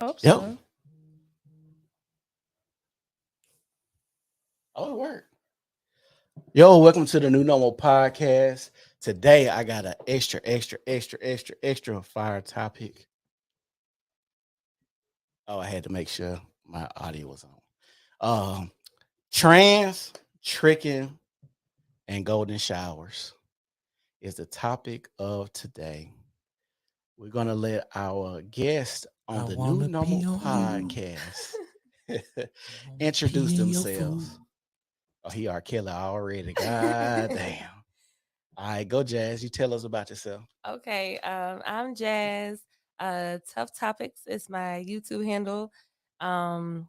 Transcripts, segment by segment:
Hope Yep. so. Oh, it worked. Yo, welcome to the New Normal Podcast. Today I got an extra fire topic. Oh, I had to make sure my audio was on. Trans, tricking, and golden showers is the topic of today. We're gonna let our guest on the New Normal Podcast introduce themselves. Oh, he R. Kelly already. God damn. All right, go Jazz. You tell us about yourself. Okay, I'm Jazz. Tough Topics is my YouTube handle. Um,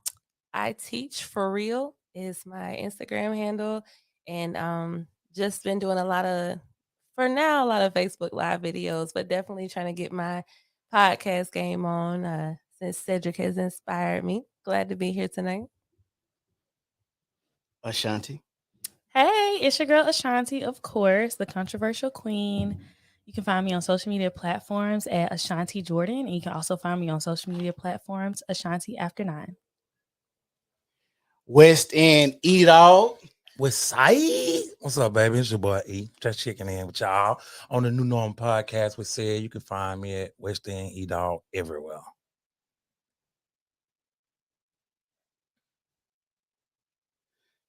I teach for real is my Instagram handle, and just been doing for now, a lot of Facebook Live videos, but definitely trying to get my podcast game on since Cedric has inspired me. Glad to be here tonight. Ashanti. Hey, it's your girl Ashanti, of course, the controversial queen. You can find me on social media platforms at Ashanti Jordan, and you can also find me on social media platforms Ashanti After 9. West End E-Dog. What's side? What's up, baby? It's your boy E. Just checking in with y'all on the New Norm Podcast with Said. You can find me at West End E-Dog everywhere.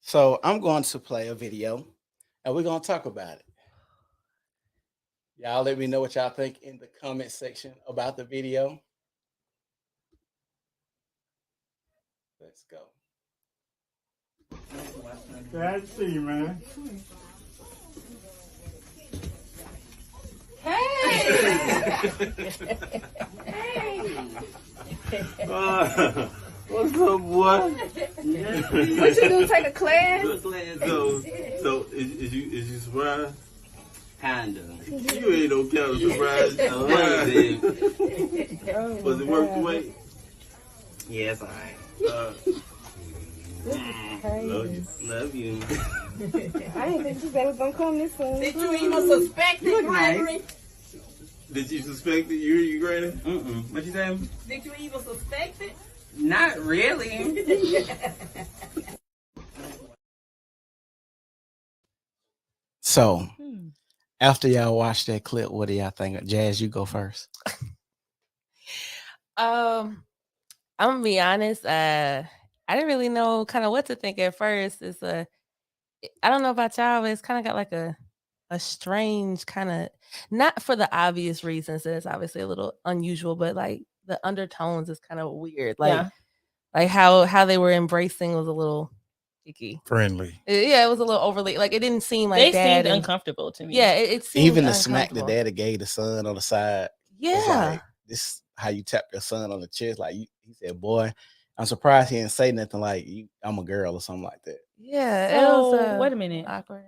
So I'm going to play a video and we're going to talk about it. Y'all let me know what y'all think in the comment section about the video. Let's go. Glad to see you, man. What's up, boy? What you do? Take a class? So is you surprised? Kinda. You ain't no kind of surprise. Was it worth the wait? Yeah, it's alright. Love you. I didn't think you said it was gonna come this soon. Did you even suspect it, Gregory? Did you suspect that you Granny? What you say? Did you even suspect it? Not really. So after y'all watch that clip, what do y'all think? Jazz, you go first. I'm gonna be honest. I didn't really know kind of what to think at first. I don't know about y'all, but it's kind of got like a strange kind of, not for the obvious reasons that it's obviously a little unusual, but like the undertones is kind of weird. Like how they were embracing was a little icky. Friendly. Yeah, it was a little overly, like it didn't seem like They dad seemed uncomfortable to me. Yeah, it seemed Even the smack the uncomfortable. daddy gave the son on the side. Yeah. Like, this is how you tap your son on the chest. Like he said, boy, I'm surprised he didn't say nothing like I'm a girl or something like that. Yeah, So, it was wait a minute. awkward.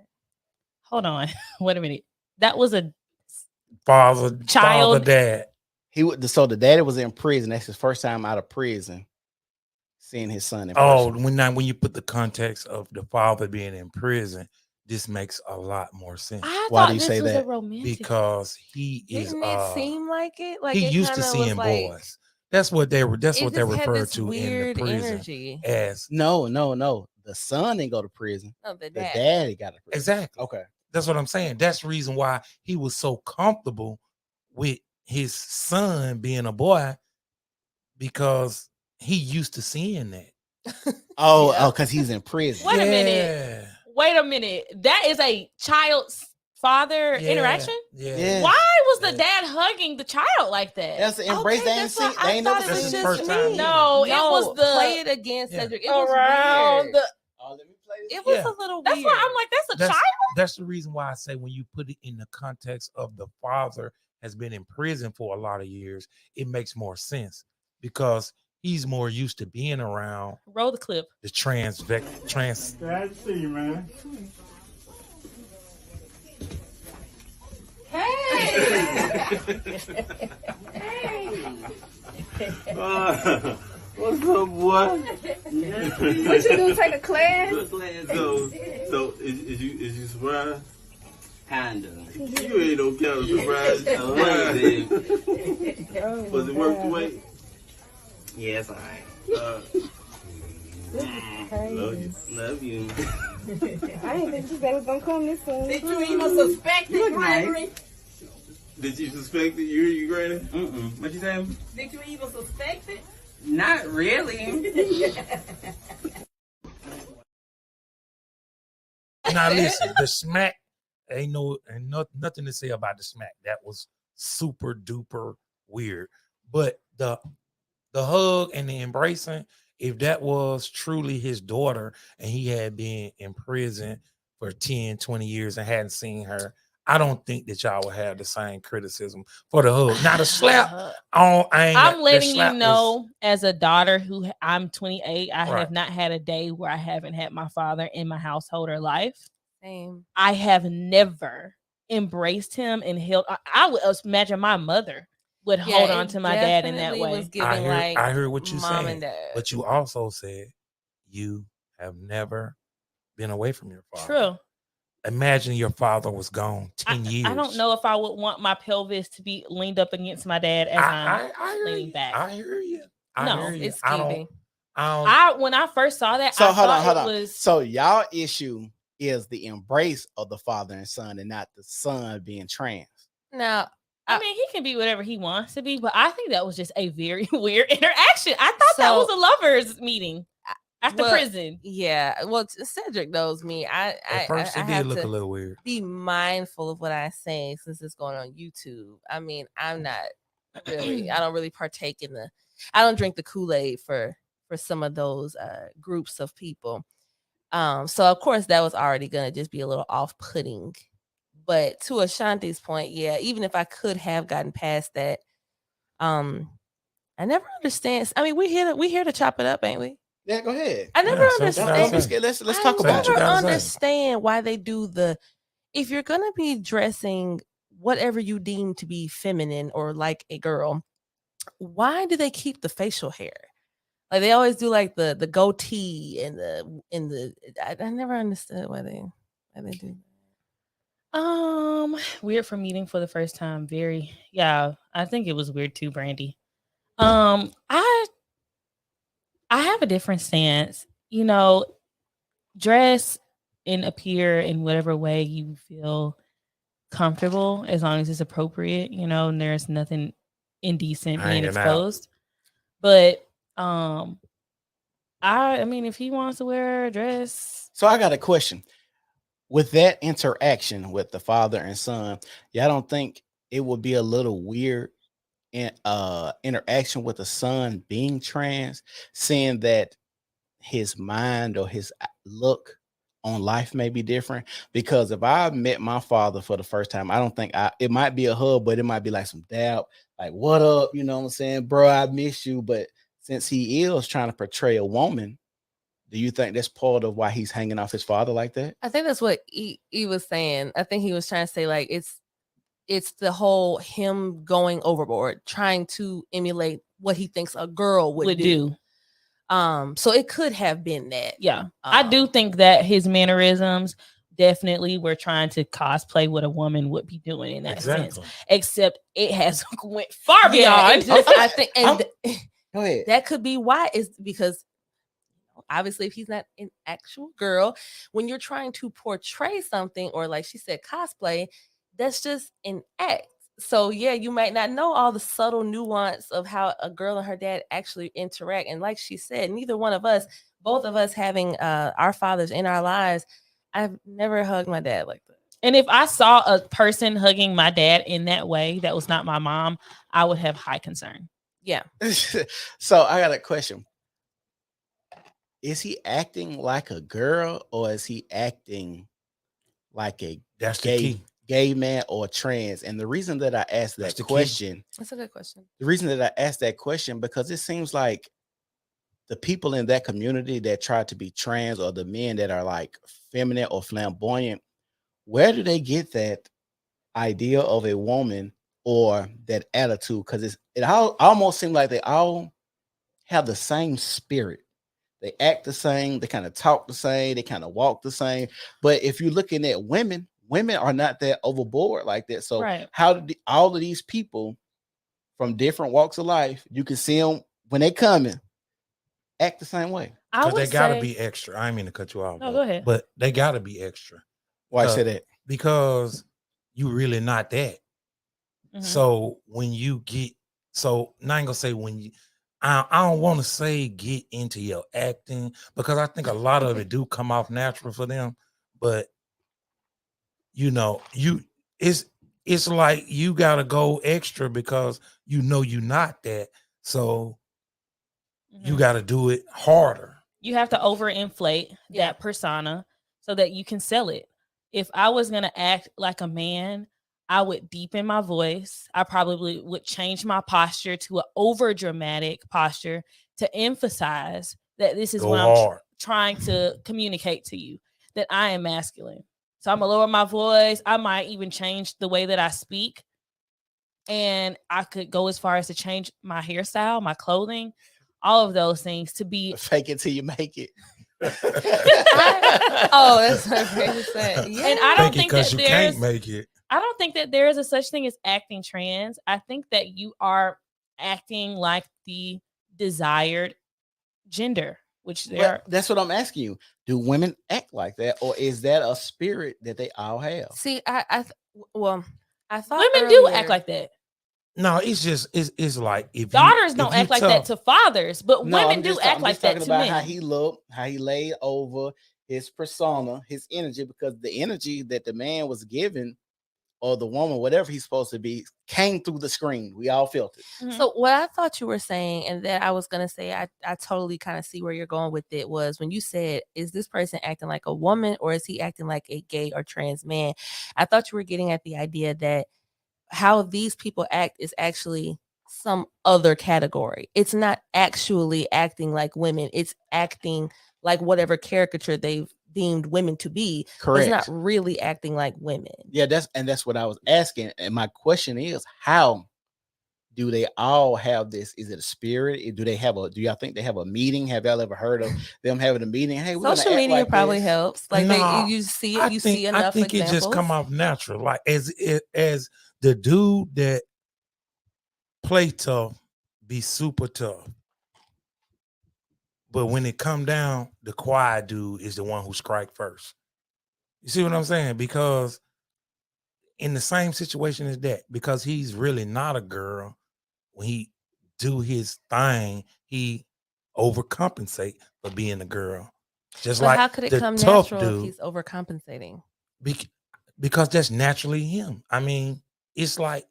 Hold on. Wait a minute. That was a Father, dad. So the daddy was in prison. That's his first time out of prison, seeing his son in person. When you put the context of the father being in prison, this makes a lot more sense. Why do you say that? Because he is. Didn't it seem like it? Like he it used to seeing boys. That's what they were. That's what they referred to in the prison energy. as. No. The son didn't go to prison. No, the daddy got to prison. Exactly. Okay. That's what I'm saying. That's the reason why he was so comfortable with his son being a boy, because he used to seeing that. Because he's in prison. Wait a minute. That is a child's father interaction? Yeah. Why was the dad hugging the child like that? That's an embrace. They ain't never That's seen his first time. No, it was the play it again, Cedric. It was around weird. the. Let me play this. It was a little That's weird. why I'm like, that's a child. That's the reason why I say when you put it in the context of the father has been in prison for a lot of years, it makes more sense because he's more used to being around. Roll the clip. The trans. Glad to see you, man. What's up, boy? What you do? Take a class? So is you surprised? Kinda. You ain't no kind of surprise. Was it worth the wait? Yeah, it's alright. Love you. I didn't think you said it was gonna come this soon. Did you even suspect it, Gregory? Did you suspect that you Granny? What you say? Did you even suspect it? Not really. Now listen, the smack ain't nothing to say about the smack. That was super duper weird. But the hug and the embracing, if that was truly his daughter and he had been in prison for 10, 20 years and hadn't seen her, I don't think that y'all would have the same criticism for the hug. Now the slap, I'm letting you know, as a daughter I'm 28, I Right. have not had a day where I haven't had my father in my household or life. Same. I have never embraced him and held. I would imagine my mother would hold on to my dad in that definitely way. Was giving I heard what you mom said, and dad. but you also said you have never been away from your father. True. Imagine your father was gone 10 years. I don't know if I would want my pelvis to be leaned up against my dad as I'm leaning back. I hear you. It's skeevy. When I first saw that, So I hold thought on. it was. So y'all issue is the embrace of the father and son, and not the son being trans. Now, I mean, he can be whatever he wants to be, but I think that was just a very weird interaction. I thought that was a lovers meeting after prison. Yeah. Well, Cedric knows me. At first, it did look a little weird. Be mindful of what I say since it's going on YouTube. I mean, I'm not really. I don't really partake in I don't drink the Kool-Aid for some of those groups of people. So of course that was already gonna just be a little off-putting. But to Ashanti's point, yeah, even if I could have gotten past that, I never understand. I mean, we're here to chop it up, ain't we? Yeah, go ahead. I never understand. Let's talk about it. I never understand why they do if you're gonna be dressing whatever you deem to be feminine or like a girl, why do they keep the facial hair? Like they always do like the goatee and the I never understood why they do that. Weird for meeting for the first time. I think it was weird too, Brandy. I have a different stance. You know, dress and appear in whatever way you feel comfortable, as long as it's appropriate, and there's nothing indecent being exposed. But I mean, if he wants to wear a dress. So I got a question. With that interaction with the father and son, y'all don't think it would be a little weird interaction with the son being trans, seeing that his mind or his look on life may be different? Because if I met my father for the first time, I don't think it might be a hug, but it might be like some doubt, like, what up? You know what I'm saying? Bro, I miss you. But since he is trying to portray a woman, do you think that's part of why he's hanging off his father like that? I think that's what he was saying. I think he was trying to say like it's the whole him going overboard, trying to emulate what he thinks a girl would do. So it could have been that. Yeah. I do think that his mannerisms definitely were trying to cosplay what a woman would be doing in that sense. Except it has went far beyond. I think go ahead. That could be why, is because obviously if he's not an actual girl, when you're trying to portray something, or like she said, cosplay, that's just an act. So yeah, you might not know all the subtle nuance of how a girl and her dad actually interact. And like she said, neither one of us, both of us having our fathers in our lives, I've never hugged my dad like that. And if I saw a person hugging my dad in that way that was not my mom, I would have high concern. Yeah. So I got a question. Is he acting like a girl, or is he acting like a gay man or trans? And the reason that I asked that question, that's a good question. The reason that I asked that question, because it seems like the people in that community that try to be trans, or the men that are like feminine or flamboyant, where do they get that idea of a woman or that attitude? Because it almost seems like they all have the same spirit. They act the same, they kind of talk the same, they kind of walk the same. But if you're looking at women are not that overboard like that. So how did all of these people from different walks of life, you can see them when they coming, act the same way. I Because would they gotta say, be extra. I ain't mean to cut you off. No, though, go ahead. But they gotta be extra. Why I say that? Because you really not that. Mhm. So when you get, so now I ain't gonna say when you, I don't want to say get into your acting, because I think a lot of it do come off natural for them, but you know, it's like you gotta go extra because you know you're not that, so you Mhm. gotta do it harder. You have to overinflate Yeah. that persona so that you can sell it. If I was going to act like a man, I would deepen my voice. I probably would change my posture to an over dramatic posture to emphasize that this is Go what I'm hard. trying to communicate to you, that I am masculine. So I'm going to lower my voice. I might even change the way that I speak. And I could go as far as to change my hairstyle, my clothing, all of those things to be. Fake it till you make it. Oh, that's my favorite saying. Yeah. And I don't think that because you there's can't make it. I don't think that there is a such thing as acting trans. I think that you are acting like the desired gender, which they are. But that's what I'm asking you. Do women act like that, or is that a spirit that they all have? See, I thought Women do act earlier- like that. No, it's just it's like if Daughters you, don't if you act like that to fathers, but No, women I'm do just act I'm like just that talking to about men. how he looked, how he laid over his persona, his energy, because the energy that the man was given, or the woman, whatever he's supposed to be, came through the screen. We all felt it. Mhm. So what I thought you were saying, and that I was gonna say, I totally kind of see where you're going with it, was when you said, is this person acting like a woman or is he acting like a gay or trans man? I thought you were getting at the idea that how these people act is actually some other category. It's not actually acting like women. It's acting like whatever caricature they've deemed women to be. Correct. It's not really acting like women. Yeah, that's what I was asking. And my question is, how do they all have this? Is it a spirit? Do y'all think they have a meeting? Have y'all ever heard of them having a meeting? Hey, we're Social gonna act media like probably this. helps. Like No, you see it, see enough I think examples. it just come off natural. Like as the dude that play tough be super tough. But when it come down, the quiet dude is the one who strike first. You see what I'm saying? Because in the same situation as that, because he's really not a girl, when he do his thing, he overcompensate for being a girl. Just But like how could it the come tough natural if dude, he's overcompensating? because that's naturally him. I mean, it's like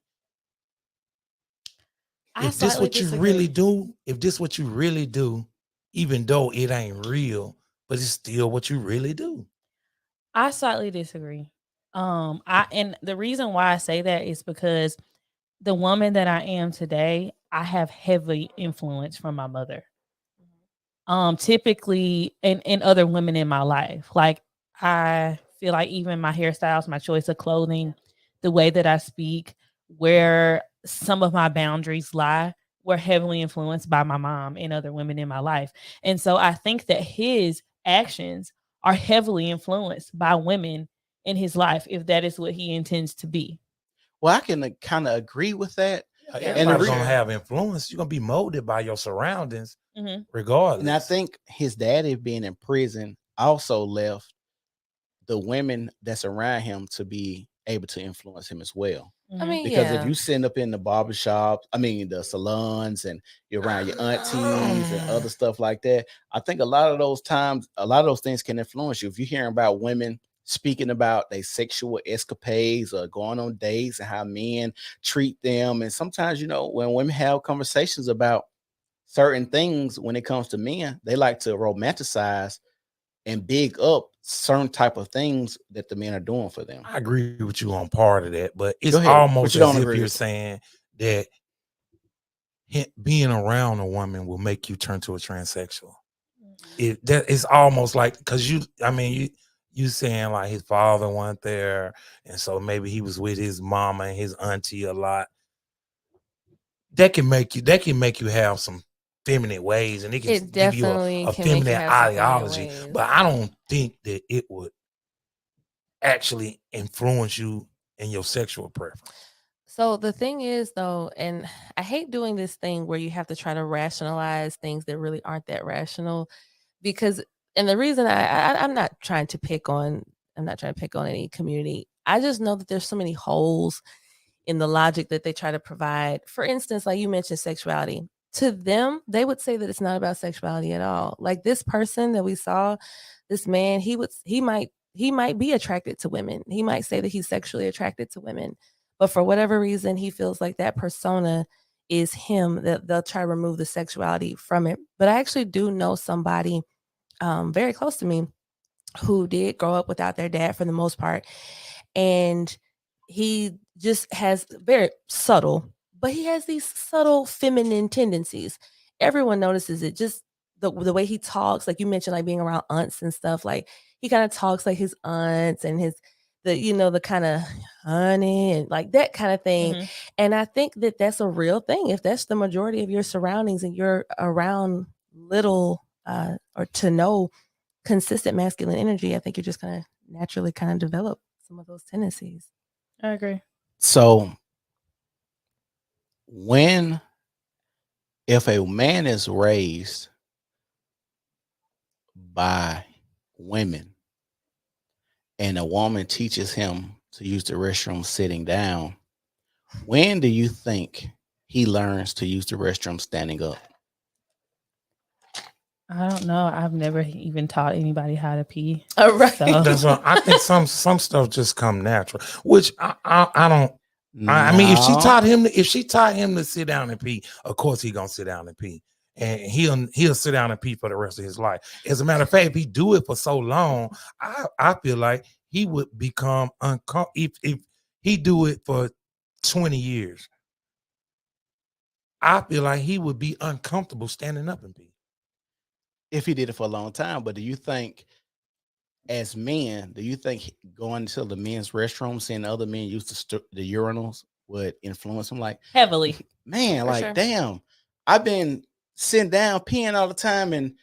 I if this slightly what you disagree. really do, if this what you really do, even though it ain't real, but it's still what you really do. I slightly disagree. And the reason why I say that is because the woman that I am today, I have heavy influence from my mother. Typically, and other women in my life, like I feel like even my hairstyles, my choice of clothing, the way that I speak, where some of my boundaries lie, were heavily influenced by my mom and other women in my life. And so I think that his actions are heavily influenced by women in his life, if that is what he intends to be. Well, I can kind of agree with that. Yeah, Everybody's for gonna sure. have influence. You're gonna be molded by your surroundings, Mhm. regardless. And I think his daddy being in prison also left the women that's around him to be able to influence him as well. I mean, Because yeah. if you sitting up in the barbershop, the salons, and you're around your aunties and other stuff like that, I think a lot of those times, a lot of those things can influence you. If you're hearing about women speaking about their sexual escapades or going on dates and how men treat them, and sometimes, when women have conversations about certain things when it comes to men, they like to romanticize and big up certain type of things that the men are doing for them. I agree with you on part of that, but it's Go ahead. almost What you as don't if agree you're with? saying that being around a woman will make you turn to a transsexual. It's almost like, because you saying like his father went there, and so maybe he was with his mama and his auntie a lot. That can make you have some feminine ways, and it can It give you definitely a can make you feminine have some feminine ideology. ways. But I don't think that it would actually influence you in your sexual preference. So the thing is, though, and I hate doing this thing where you have to try to rationalize things that really aren't that rational, because, and the reason I'm not trying to pick on, I'm not trying to pick on any community. I just know that there's so many holes in the logic that they try to provide. For instance, like you mentioned sexuality. To them, they would say that it's not about sexuality at all. Like this person that we saw, this man, he might be attracted to women. He might say that he's sexually attracted to women. But for whatever reason, he feels like that persona is him, that they'll try to remove the sexuality from it. But I actually do know somebody very close to me who did grow up without their dad for the most part. And he just has very subtle, but he has these subtle feminine tendencies. Everyone notices it. Just the way he talks, like you mentioned, like being around aunts and stuff. Like he kind of talks like his aunts and his the kind of honey and like that kind of thing. Mhm. And I think that that's a real thing. If that's the majority of your surroundings and you're around little or to no consistent masculine energy, I think you're just gonna naturally kind of develop some of those tendencies. I agree. So if a man is raised by women and a woman teaches him to use the restroom sitting down, when do you think he learns to use the restroom standing up? I don't know. I've never even taught anybody how to pee. Right. So That's what I think. Some stuff just come natural, which I don't. I mean, if she No. taught him to sit down and pee, of course he gonna sit down and pee, and he'll sit down and pee for the rest of his life. As a matter of fact, if he do it for so long, I feel like he would become uncomfortable if he do it for 20 years. I feel like he would be uncomfortable standing up and pee. If he did it for a long time, but do you think, as men, going to the men's restroom, seeing other men use the urinals would influence him? Like, heavily. man, For like, sure. damn, I've been sitting down peeing all the time, and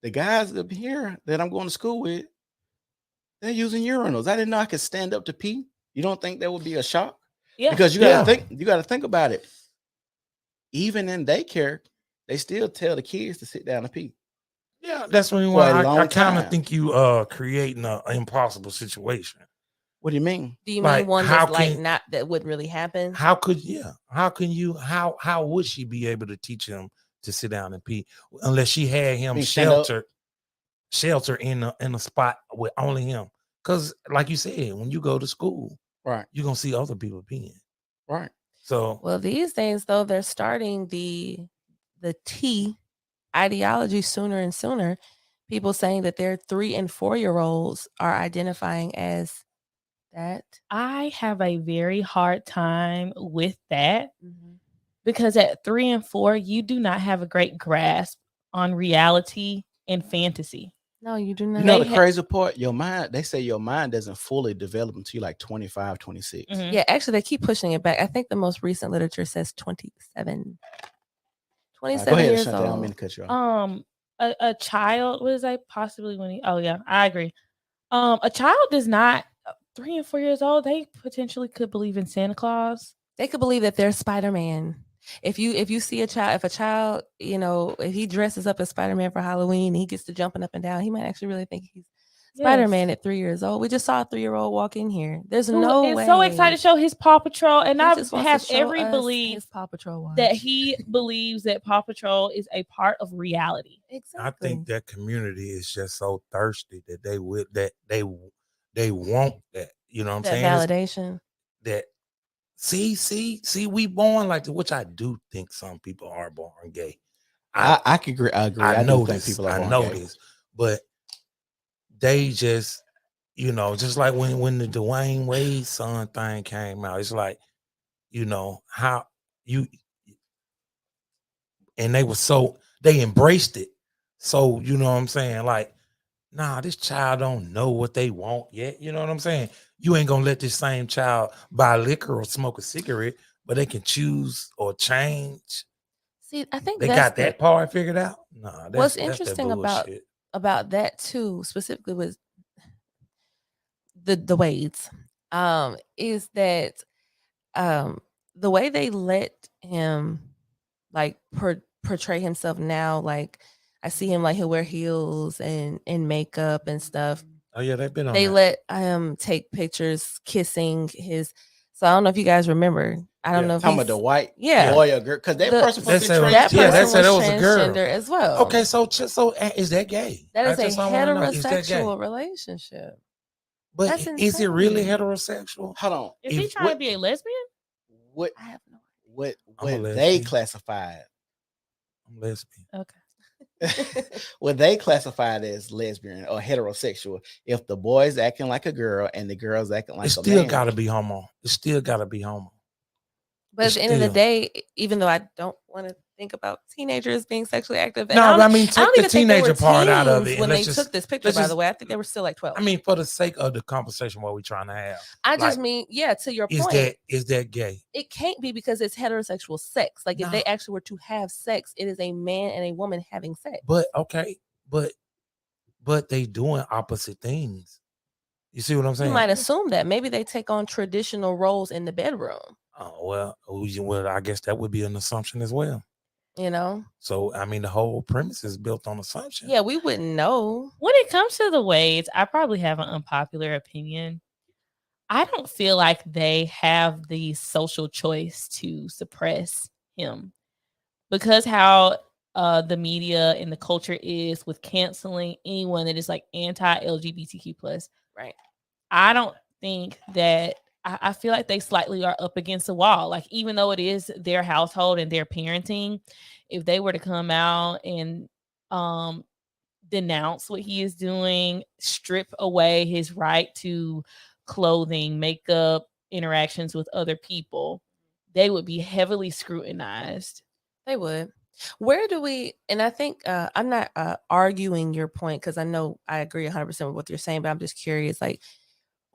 the guys up here that I'm going to school with, they're using urinals. I didn't know I could stand up to pee. You don't think that would be a shock? Yeah. Because you Yeah. got to think about it. Even in daycare, they still tell the kids to sit down and pee. Yeah, that's when For a I long kind of time. think you creating an impossible situation. What do you mean? Do you Like, mean one how that's like can- not that wouldn't really happen? How would she be able to teach him to sit down and pee unless she had him Mean stand up? shelter in a spot with only him? Because like you said, when you go to school, Right, you're gonna see other people peeing. right. So Well, these days though, they're starting the T ideology sooner and sooner. People saying that their 3 and 4-year-olds are identifying as that. I have a very hard time with that Mhm. because at 3 and 4, you do not have a great grasp on reality and fantasy. No, you do not. You know the They crazy part? They say your mind doesn't fully develop until you're like 25, 26. Mhm. Yeah, actually, they keep pushing it back. I think the most recent literature says 27. Go 27 ahead, years Ashante. I don't mean old. to cut you off. A child, what is that possibly when he, oh yeah, I agree. A child does not 3 and 4 years old, they potentially could believe in Santa Claus. They could believe that they're Spider-Man. If you see a child, if a child, if he dresses up as Spider-Man for Halloween and he gets to jumping up and down, he might actually really think he's Spider-Man Yes. at 3 years old. We just saw a 3-year-old walk in here. There's Who no is way. so excited to show his Paw Patrol, and He I just wants have to show every us belief his Paw Patrol watch. that he believes that Paw Patrol is a part of reality. Exactly. I think that community is just so thirsty that they want that. You know what I'm that saying? validation. That see, we born like that, which I do think some people are born gay. I could agree. I know do think this. people are I born know gay. this, but they just, just like when the Dwayne Wade son thing came out, it's like, how you, and they embraced it. So, you know what I'm saying? Like, nah, this child don't know what they want yet. You know what I'm saying? You ain't gonna let this same child buy liquor or smoke a cigarette, but they can choose or change. See, I think They that's got that part figured out. Nah, what's that's interesting that about bullshit. that too, specifically with the Wades, is that the way they let him like portray himself now, like I see him like he'll wear heels and makeup and stuff. Oh yeah, they've been on They that. let him take pictures kissing his. So I don't know if you guys remember. I don't Yeah. know if Talking about he's the white yeah. boy or girl, because that The- person They supposed to said, be That yeah, person they was said it was a girl. transgender as well. Okay, so is that gay? That is That's a all I wanna know. Is that gay? heterosexual relationship. But That's is it really insane. heterosexual? Hold on. Is he If- trying to be a lesbian? What I have no what I'm a what they lesbian. classified? I'm lesbian. Okay. What they classified as lesbian or heterosexual? If the boy's acting like a girl and the girl's acting like It a still man, gotta be homo. It still gotta be homo. But at It's the end of the still- day, even though I don't want to think about teenagers being sexually active, and No, I but I mean, I take don't the even think they were teenager part out of teens it, when and they let's just took this picture. let's By just- the way, I think they were still like 12. I mean, for the sake of the conversation, what we're trying to have, I just like, mean, yeah, to your is point, that gay? it can't be because it's heterosexual sex. Like if No. they actually were to have sex, it is a man and a woman having sex. But okay, but they doing opposite things. You see what I'm You saying? might assume that maybe they take on traditional roles in the bedroom. Oh well, I guess that would be an assumption as well. You know, So I mean, the whole premise is built on assumption. yeah, we wouldn't know. When it comes to the Wades, I probably have an unpopular opinion. I don't feel like they have the social choice to suppress him because how the media and the culture is with canceling anyone that is like anti-LGBTQ plus. Right. I don't think that I feel like they slightly are up against the wall. Like even though it is their household and their parenting, if they were to come out and denounce what he is doing, strip away his right to clothing, makeup, interactions with other people, they would be heavily scrutinized. They would. Where do we, and I think I'm not arguing your point because I know I agree 100% with what you're saying, but I'm just curious, like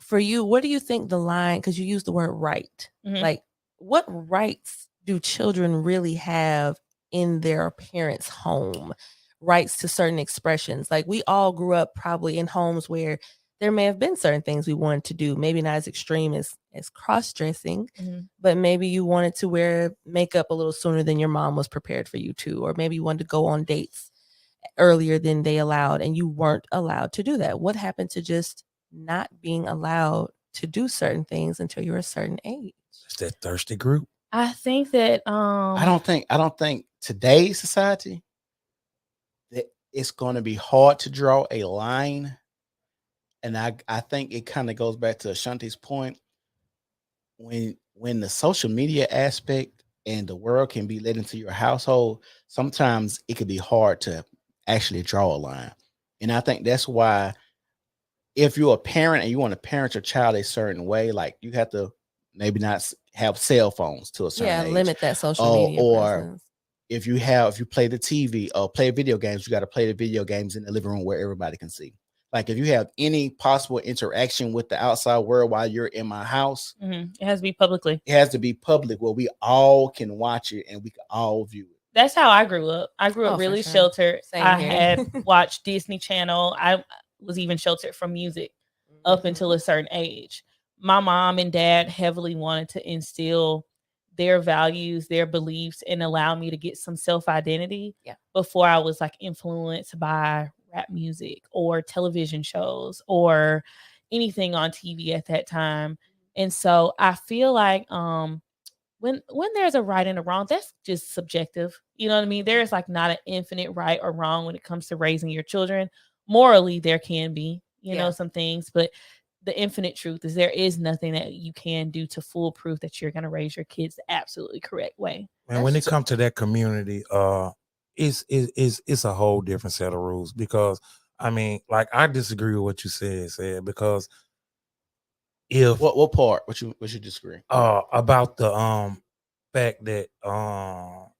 for you, where do you think the line, because you use the word right, Mhm. like what rights do children really have in their parents' home? Rights to certain expressions. Like we all grew up probably in homes where there may have been certain things we wanted to do, maybe not as extreme as cross-dressing, Mhm. but maybe you wanted to wear makeup a little sooner than your mom was prepared for you to, or maybe you wanted to go on dates earlier than they allowed and you weren't allowed to do that. What happened to just not being allowed to do certain things until you're a certain age? It's that thirsty group. I think that I don't think today's society that it's going to be hard to draw a line. And I think it kind of goes back to Ashanti's point. When the social media aspect and the world can be let into your household, sometimes it could be hard to actually draw a line. And I think that's why if you're a parent and you want to parent your child a certain way, like you have to maybe not have cell phones to a certain age. Limit that social media or presence. if you play the TV or play video games, you got to play the video games in the living room where everybody can see. Like if you have any possible interaction with the outside world while you're in my house, it has to be publicly. It has to be public where we all can watch it and we can all view it. That's how I grew up. I grew up Oh, really for sure. sheltered. Same I here. had watched Disney Channel. I was even sheltered from music up until a certain age. My mom and dad heavily wanted to instill their values, their beliefs, and allow me to get some self-identity before I was like influenced by rap music or television shows or anything on TV at that time. And so I feel like when there's a right and a wrong, that's just subjective. You know what I mean? There is like not an infinite right or wrong when it comes to raising your children. Morally, there can be, you know, some things, but the infinite truth is there is nothing that you can do to foolproof that you're going to raise your kids the absolutely correct way. And when it comes to that community, it's a whole different set of rules because I mean, like I disagree with what you said because if what part? What you disagree? About the fact that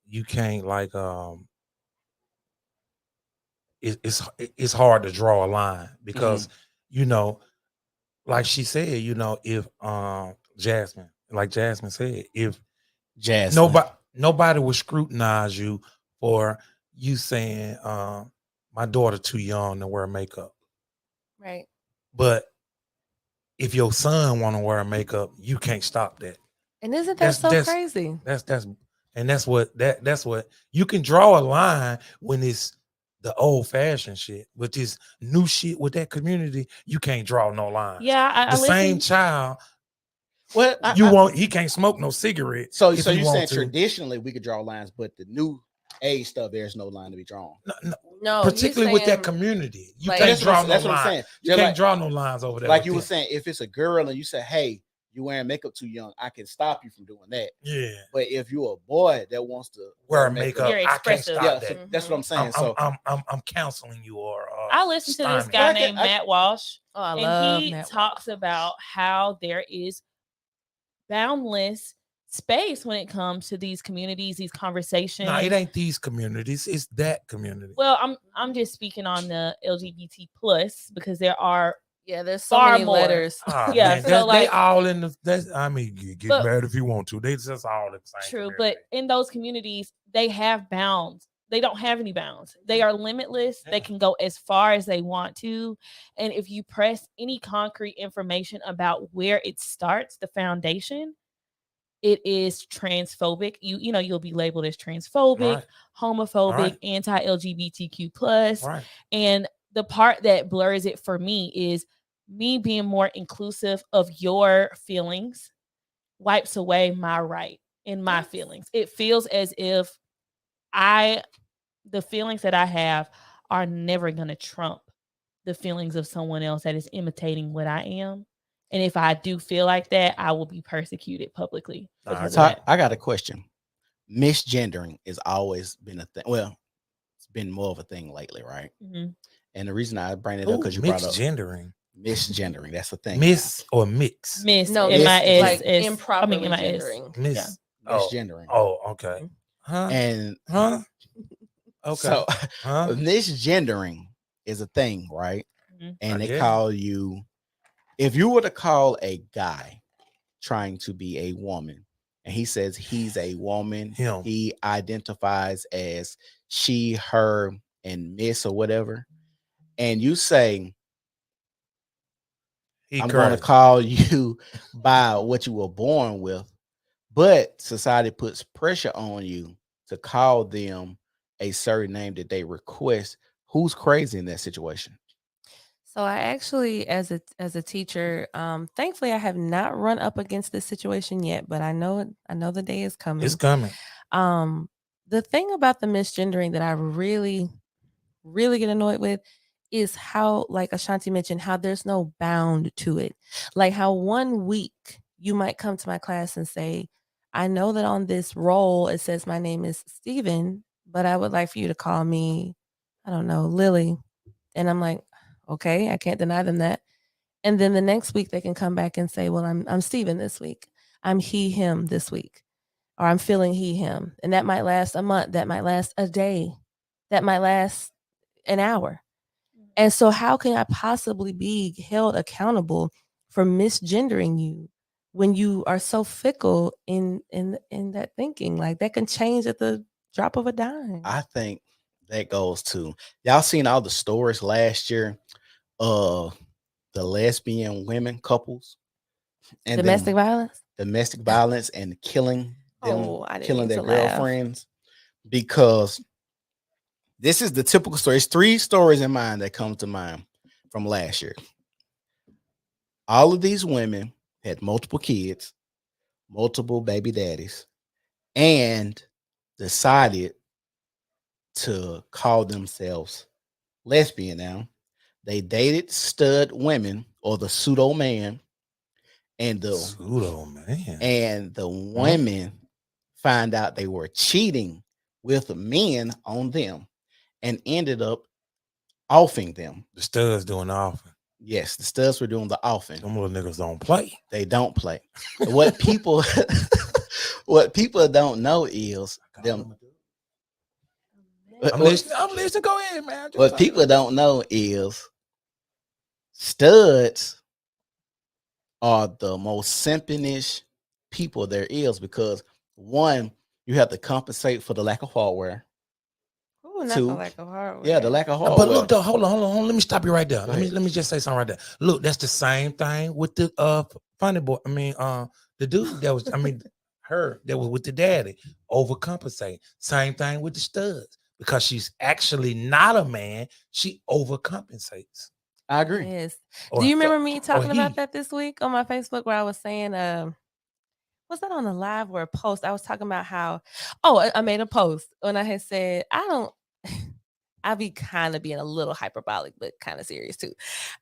you can't like it's hard to draw a line because you know, like she said, you know, if Jasmine, like Jasmine said, if nobody would scrutinize you for you saying my daughter too young to wear makeup. Right. But if your son want to wear makeup, you can't stop that. And isn't that That's so that's crazy? that's what you can draw a line when it's the old fashioned shit. With this new shit with that community, you can't draw no lines. Yeah, I The same listen. child, Well, he can't smoke no cigarette. so if so he you want saying to. traditionally we could draw lines, but the new age stuff, there's no line to be drawn. No, Particularly with that saying, community, you like- So can't draw that's no what I'm line. saying. You Just can't like, draw no lines over there. like with you were them. saying, if it's a girl and you say, "Hey, you wearing makeup too young," I can stop you from doing that. Yeah, But if you're a boy that wants to wear makeup, You're I can't expressive. stop yeah, that. that's what I'm saying. I'm counseling you or I listened to this stymie. guy Well, named Matt Walsh, Oh, I and love he Matt talks about how there is boundless space when it comes to these communities, these conversations. No, it ain't these communities. It's that community. Well, I'm just speaking on the LGBT plus because there are Yeah, there's so far many more. letters. Oh, Yeah, man, so, they like- all in the. That's, I mean, get But- mad if you want to. They just all in the same. True, community. but in those communities, they have bounds. They don't have any bounds. They are limitless. Yeah. They can go as far as they want to. And if you press any concrete information about where it starts, the foundation, it is transphobic. You'll be labeled as transphobic, Right. homophobic, Right. anti-LGBTQ plus. Right. And the part that blurs it for me is me being more inclusive of your feelings wipes away my right and my feelings. It feels as if the feelings that I have are never going to trump the feelings of someone else that is imitating what I am. And if I do feel like that, I will be persecuted publicly because So of that. I got a question. Misgendering has always been a thing. Well, it's been more of a thing lately, right? Mhm. And the reason I bring it up because you brought up gendering. misgendering. That's the thing. Miss or mix? Miss, No, MIS, like is- improperly MIS. gendering. Miss. Misgendering. Oh, okay. Huh? And Huh? Okay. so Huh? misgendering is a thing, right? Mhm. And I they guess. call you, if you were to call a guy trying to be a woman, and he says he's a woman, Him. he identifies as she, her, and miss or whatever, and you say, He I'm going to crazy. call you by what you were born with, but society puts pressure on you to call them a certain name that they request. Who's crazy in that situation? So I actually, as a teacher, thankfully I have not run up against this situation yet, but I know the day is coming. It's coming. The thing about the misgendering that I really, really get annoyed with is how, like Ashanti mentioned, how there's no bound to it. Like how 1 week you might come to my class and say, I know that on this roll it says my name is Steven, but I would like for you to call me, I don't know, Lily. And I'm like, okay, I can't deny them that. And then the next week they can come back and say, well, I'm Steven this week. I'm he, him this week. Or I'm feeling he, him. And that might last a month. That might last a day. That might last an hour. And so how can I possibly be held accountable for misgendering you when you are so fickle in that thinking? Like that can change at the drop of a dime. I think that goes to, y'all seen all the stories last year of the lesbian women couples and Domestic violence? domestic violence and killing them, Oh, I didn't killing mean their to laugh. girlfriends, because this is the typical story. It's 3 stories in mind that come to mind from last year. All of these women had multiple kids, multiple baby daddies, and decided to call themselves lesbian now. They dated stud women or the pseudo man, and Pseudo man. the women find out they were cheating with men on them and ended up offing them. The studs doing the offing. Yes, the studs were doing the offing. Them little niggas don't play. They don't play. What people what people don't know is them. I'm listening. Go ahead, man. What people don't know is studs are the most simpinish people there is, because 1, you have to compensate for the lack of hardware. Ooh, not 2, the lack of hardware. yeah, the lack of hardware. But look, though, hold on. Let me stop you right there. Go Let ahead. me just say something right there. Look, that's the same thing with the funny boy. The dude that was, I mean, her that was with the daddy overcompensate. Same thing with the studs because she's actually not a man. She overcompensates. I agree. Yes. Or Do you so- remember me talking about he. that this week on my Facebook where I was saying, was that on the live or a post? I was talking about how, I made a post when I had said, I be kind of being a little hyperbolic, but kind of serious too.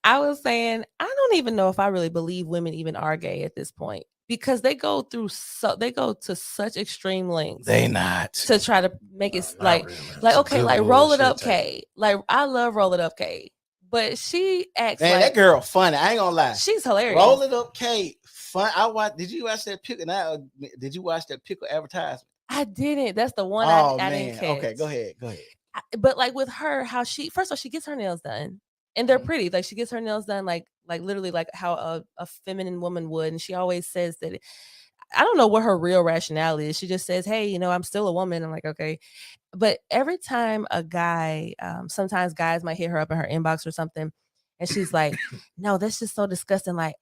I was saying, I don't even know if I really believe women even are gay at this point because they go to such extreme lengths They not. to try to make it Not like, really. like, Some okay, good like roll it bullshit up, taken. Kay. Like, I love roll it up, Kay. But she acts Man, like that girl funny. I ain't gonna lie. she's hilarious. Roll it up, Kate. Fun. Did you watch that pickle? Did you watch that pickle advertisement? I didn't. That's the one Oh I man. didn't catch. Okay, go ahead. But like with her, how first of all, she gets her nails done. And they're pretty. Like she gets her nails done like literally like how a feminine woman would. And she always says that I don't know what her real rationale is. She just says, hey, I'm still a woman. I'm like, okay. But every time a guy, sometimes guys might hit her up in her inbox or something, and she's like, no, that's just so disgusting. Like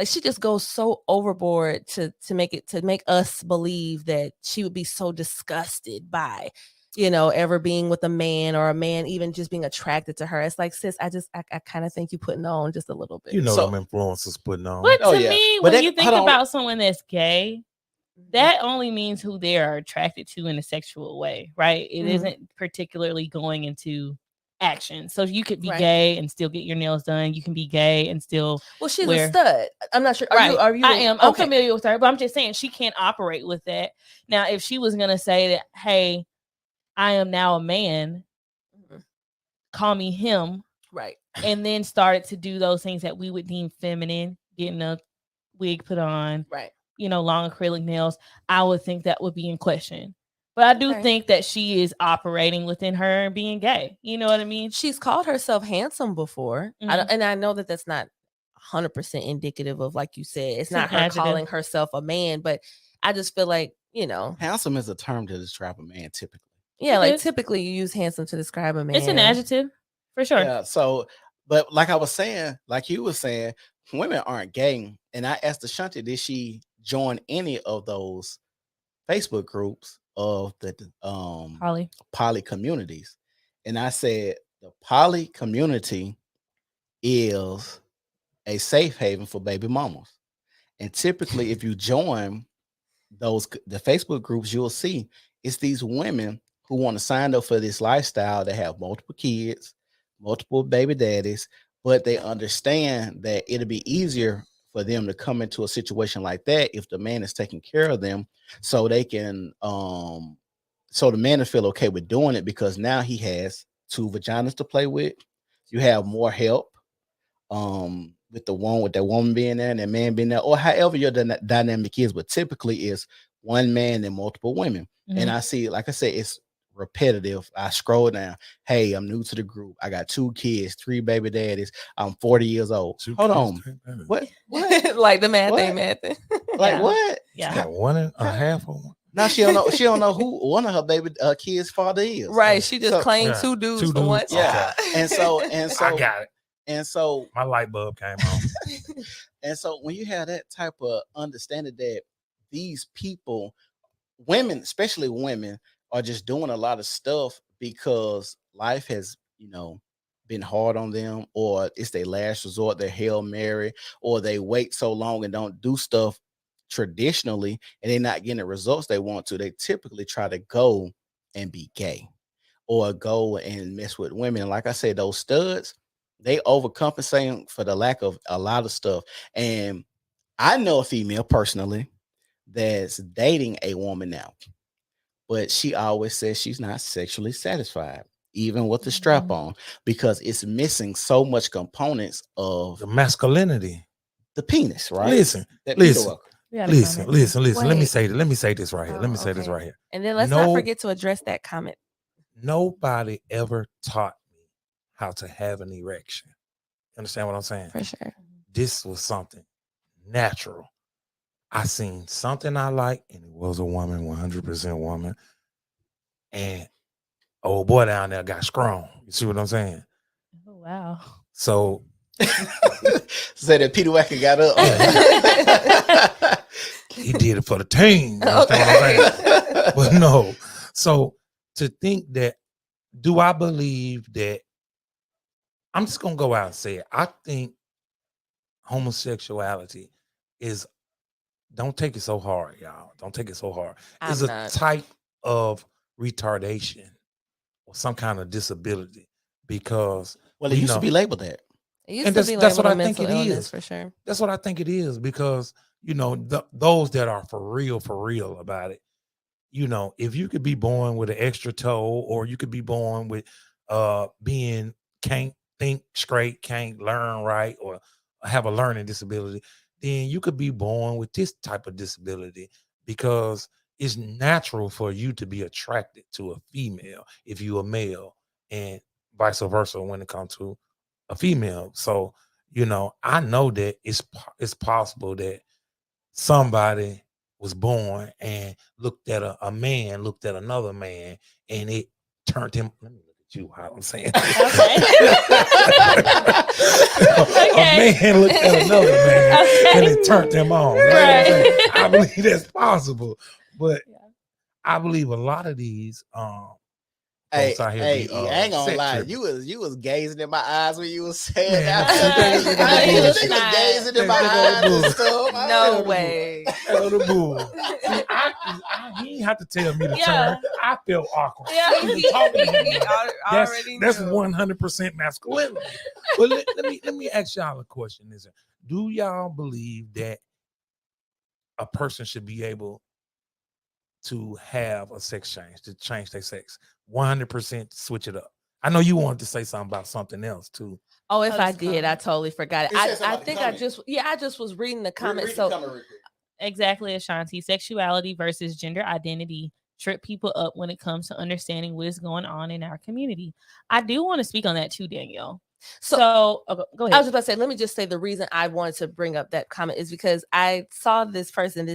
she just goes so overboard to make us believe that she would be so disgusted by ever being with a man or a man even just being attracted to her. It's like, sis, I kind of think you putting on just a little bit. You know So- them influencers putting on. But Oh, to yeah. me, But when that- you think hold on. about someone that's gay, that only means who they are attracted to in a sexual way, right? It Mhm. isn't particularly going into action. So you could be Right. gay and still get your nails done. You can be gay and still Well, she's where- a stud. I'm not sure. Are right. you? Are you? I am. I'm okay. familiar with her, but I'm just saying she can't operate with that. Now, if she was gonna say that, hey, I am now a man, Mhm. call me him, Right. and then started to do those things that we would deem feminine, getting a wig put on, Right. long acrylic nails, I would think that would be in question. But I do Okay. think that she is operating within her and being gay. You know what I mean? She's called herself handsome before. And I know that that's not 100% indicative of, like you said, it's an not her adjective. calling herself a man, but I just feel like, Handsome is a term to describe a man typically. yeah, It like is. typically you use handsome to describe a man. It's an adjective for sure. Yeah. So, but like I was saying, like you were saying, women aren't gay. And I asked Ashanti, did she join any of those Facebook groups of the poly communities? And I said the poly community is a safe haven for baby mamas. And typically, if you join the Facebook groups, you'll see it's these women who want to sign up for this lifestyle. They have multiple kids, multiple baby daddies, but they understand that it'll be easier for them to come into a situation like that if the man is taking care of them, so they can so the man will feel okay with doing it because now he has two vaginas to play with. You have more help with that woman being there and that man being there, or however your dynamic is, but typically it's one man and multiple women. And I see, like I said, it's repetitive. I scroll down. Hey, I'm new to the group. I got 2 kids, 3 baby daddies. I'm 40 years old. Hold on. What? Like the math What? ain't math. Like Yeah. what? Yeah. Got 1.5 of one. Now she don't know. She don't know who one of her baby kids' father is. Right. She just So- claimed Yeah, 2 dudes two for dudes. one Yeah. child. And so I got it. and so My light bulb came on. And so when you have that type of understanding that these people, women, especially women, are just doing a lot of stuff because life has, been hard on them, or it's their last resort, their Hail Mary, or they wait so long and don't do stuff traditionally and they're not getting the results they want to, they typically try to go and be gay or go and mess with women. And like I said, those studs, they overcompensating for the lack of a lot of stuff. And I know a female personally that's dating a woman now, but she always says she's not sexually satisfied, even with the strap on, because it's missing so much components of The masculinity. the penis, right? Listen, That listen. needle worker. We had a Listen. comment. Let me Wait. say this right here. Oh, Let me say this okay. right here. And then let's No. not forget to address that comment. Nobody ever taught me how to have an erection. Understand what I'm saying? For sure. This was something natural. I seen something I like, and it was a woman, 100% woman. And old boy down there got strong. You see what I'm saying? Oh, wow. So Say that Peter Wacker got up. he did it for the team. You understand what I'm saying? But no. So to think that, do I believe that? I'm just gonna go out and say it. I think homosexuality is, don't take it so hard, y'all. Don't take it so hard. It's I'm a not. type of retardation or some kind of disability, because Well, it used to be labeled that. It used and to be that's what labeled I a think mental it illness is. for sure. That's what I think it is, because those that are for real about it. If you could be born with an extra toe, or you could be born with being can't think straight, can't learn right, or have a learning disability, then you could be born with this type of disability, because it's natural for you to be attracted to a female if you're a male, and vice versa when it comes to a female. So, I know that it's possible that somebody was born and looked at a man, looked at another man, and it turned him. Let me look at you how I'm saying. Okay. A man looked at another man and it turned him on. Right. I believe that's possible, but I believe a lot of these Hey, folks out here hey, be, I ain't gonna sex lie. tripping. You was gazing in my eyes when you was saying Man, that. see, I he ain't was think not. gazing in my Think eyes of the and bull. stuff. No way. Hell the bull. See, he ain't have to tell me to turn. I felt awkward. Yeah, Even talking to him. he already That's knew. 100% masculinity. But let me ask y'all a question. Do y'all believe that a person should be able to have a sex change, to change their sex? 100% switch it up. I know you wanted to say something about something else too. Oh, if I just did, I comment. totally forgot it. It said something I about the think comment. I just was reading the comments. Read So the comment real quick. Exactly, Ashanti. Sexuality versus gender identity trip people up when it comes to understanding what is going on in our community. I do want to speak on that too, Danielle. So go ahead. I was just about to say, let me just say the reason I wanted to bring up that comment is because I saw this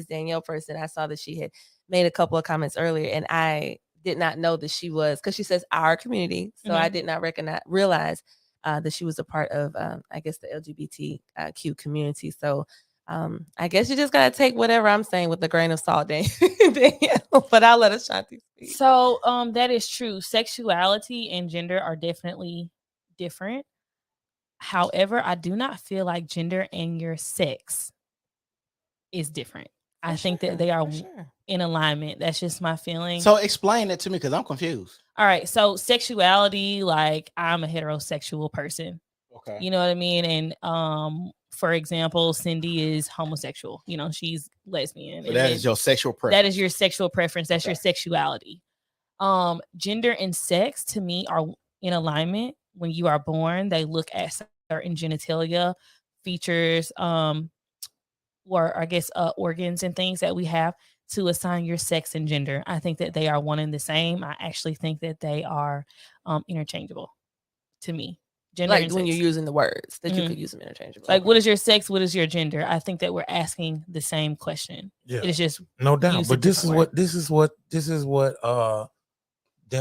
Danielle person. I saw that she had made a couple of comments earlier, and I did not know that she was, because she says our community. So I did not realize that she was a part of, I guess, the LGBTQ community. So I guess you just gotta take whatever I'm saying with a grain of salt, Danielle. But I'll let Ashanti speak. So that is true. Sexuality and gender are definitely different. However, I do not feel like gender and your sex is different. I think that they are in alignment. That's just my feeling. So explain it to me, because I'm confused. All right. So sexuality, like I'm a heterosexual person. Okay. You know what I mean? And for example, Cindy is homosexual. She's lesbian. So that is your sexual preference. That is your sexual preference. That's your sexuality. Gender and sex to me are in alignment. When you are born, they look at certain genitalia features, or I guess organs and things that we have to assign your sex and gender. I think that they are one and the same. I actually think that they are interchangeable to me. Gender Like and when sex. you're using the words that you could use them interchangeably. Like, what is your sex? What is your gender? I think that we're asking the same question. Yeah, it is just no doubt. used But a this is different what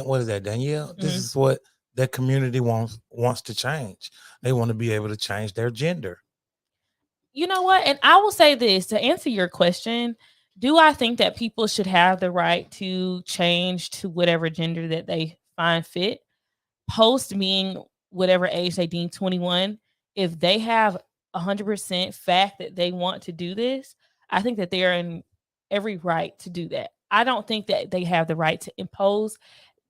what is that, Danielle? This is what that community wants to change. They want to be able to change their gender. You know what? And I will say this to answer your question. Do I think that people should have the right to change to whatever gender that they find fit post being whatever age they deem 21? If they have 100% fact that they want to do this, I think that they are in every right to do that. I don't think that they have the right to impose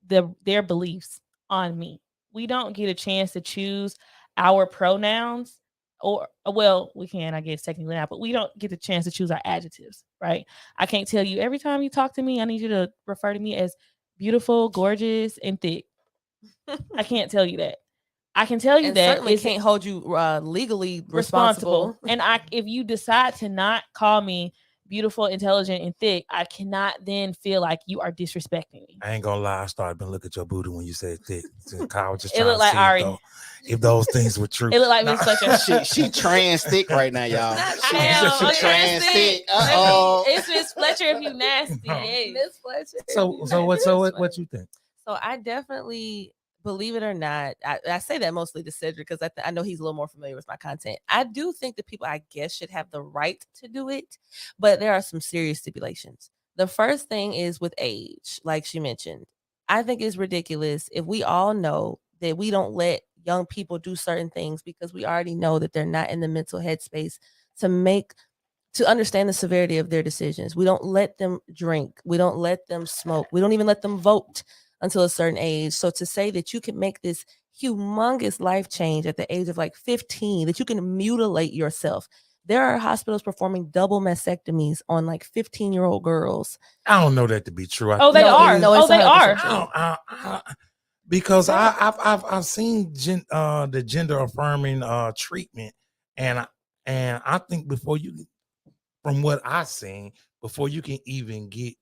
their beliefs on me. We don't get a chance to choose our pronouns, or well, we can, I guess, technically not, but we don't get the chance to choose our adjectives, right? I can't tell you every time you talk to me, I need you to refer to me as beautiful, gorgeous, and thick. I can't tell you that. I can tell you and that certainly can't hold you legally responsible. And if you decide to not call me beautiful, intelligent, and thick, I cannot then feel like you are disrespecting me. I ain't gonna lie, I started to look at your booty when you said thick. Kyle was just It trying looked to like see Ari. if those things were true. It looked like Miss Fletcher. She trans thick right now, y'all. I am trans thick. It's Miss Fletcher if you nasty. Miss Fletcher. So what you think? So I definitely believe it or not, I say that mostly to Cedric because I know he's a little more familiar with my content. I do think that people, I guess, should have the right to do it, but there are some serious stipulations. The first thing is with age, like she mentioned. I think it's ridiculous if we all know that we don't let young people do certain things because we already know that they're not in the mental headspace to understand the severity of their decisions. We don't let them drink. We don't let them smoke. We don't even let them vote until a certain age. So to say that you can make this humongous life change at the age of like 15, that you can mutilate yourself. There are hospitals performing double mastectomies on like 15-year-old girls. I don't know that to be true. Oh, they are. No, it's Oh, they 100% are. true. Because I've seen the gender affirming treatment, and I think before you, from what I've seen, before you can even get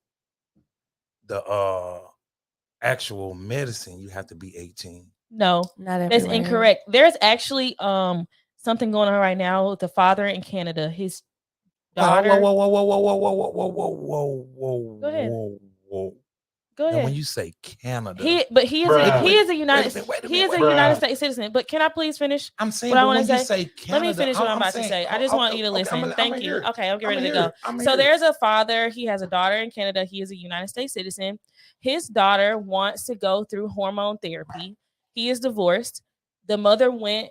the actual medicine, you have to be 18. No, Not that's everywhere. incorrect. There's actually something going on right now with the father in Canada. His daughter. Whoa, whoa, whoa, whoa, whoa, whoa, whoa, whoa, whoa, whoa, whoa, Go ahead. whoa. Go Now, ahead. when you say Canada, He is a United States citizen. But can I please finish? I'm saying, what I but want when to you say? say Canada, Let me finish what I'm about saying, to say. I just want you to listen. Thank you. Okay, I'm getting ready to go. So there's a father. He has a daughter in Canada. He is a United States citizen. His daughter wants to go through hormone therapy. He is divorced. The mother went,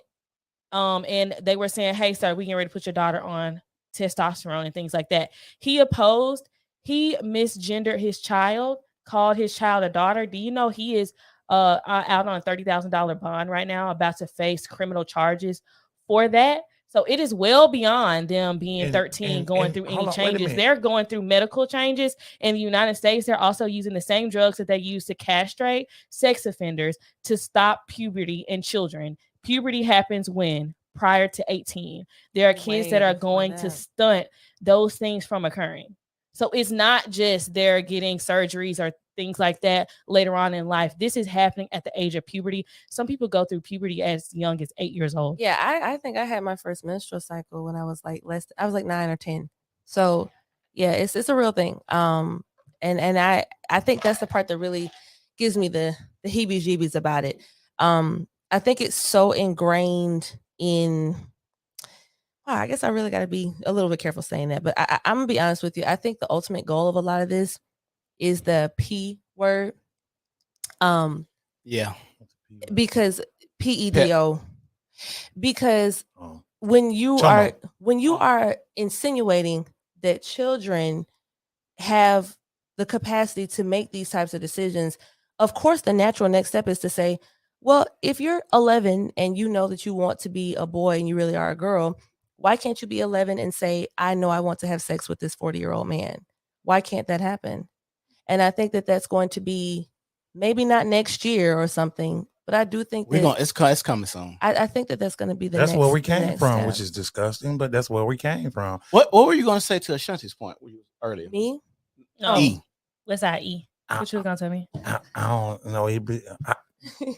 and they were saying, "Hey, sir, we getting ready to put your daughter on testosterone and things like that." He opposed. He misgendered his child, called his child a daughter. Do you know he is out on a $30,000 bond right now, about to face criminal charges for that? So it is well beyond them being 13, going through any changes. They're going through medical changes in the United States. They're also using the same drugs that they use to castrate sex offenders to stop puberty in children. Puberty happens when? Prior to 18. There are kids that are going to stunt those things from occurring. So it's not just they're getting surgeries or things like that later on in life. This is happening at the age of puberty. Some people go through puberty as young as 8 years old. Yeah, I think I had my first menstrual cycle when I was like 9 or 10. So yeah, it's a real thing. And I think that's the part that really gives me the heebie-jeebies about it. I think it's so ingrained in. I guess I really got to be a little bit careful saying that, but I'm gonna be honest with you. I think the ultimate goal of a lot of this is the P word. Yeah. Because PEDO. Because when you are insinuating that children have the capacity to make these types of decisions, of course, the natural next step is to say, well, if you're 11 and you know that you want to be a boy and you really are a girl, why can't you be 11 and say, I know I want to have sex with this 40-year-old man? Why can't that happen? And I think that that's going to be maybe not next year or something, but I do think it's coming soon. I think that that's going to be that's where we came from, step. which is disgusting, but that's where we came from. What were you going to say to Ashanti's point earlier? Me? No. E. Let's add E. What you was going to tell me? I don't know.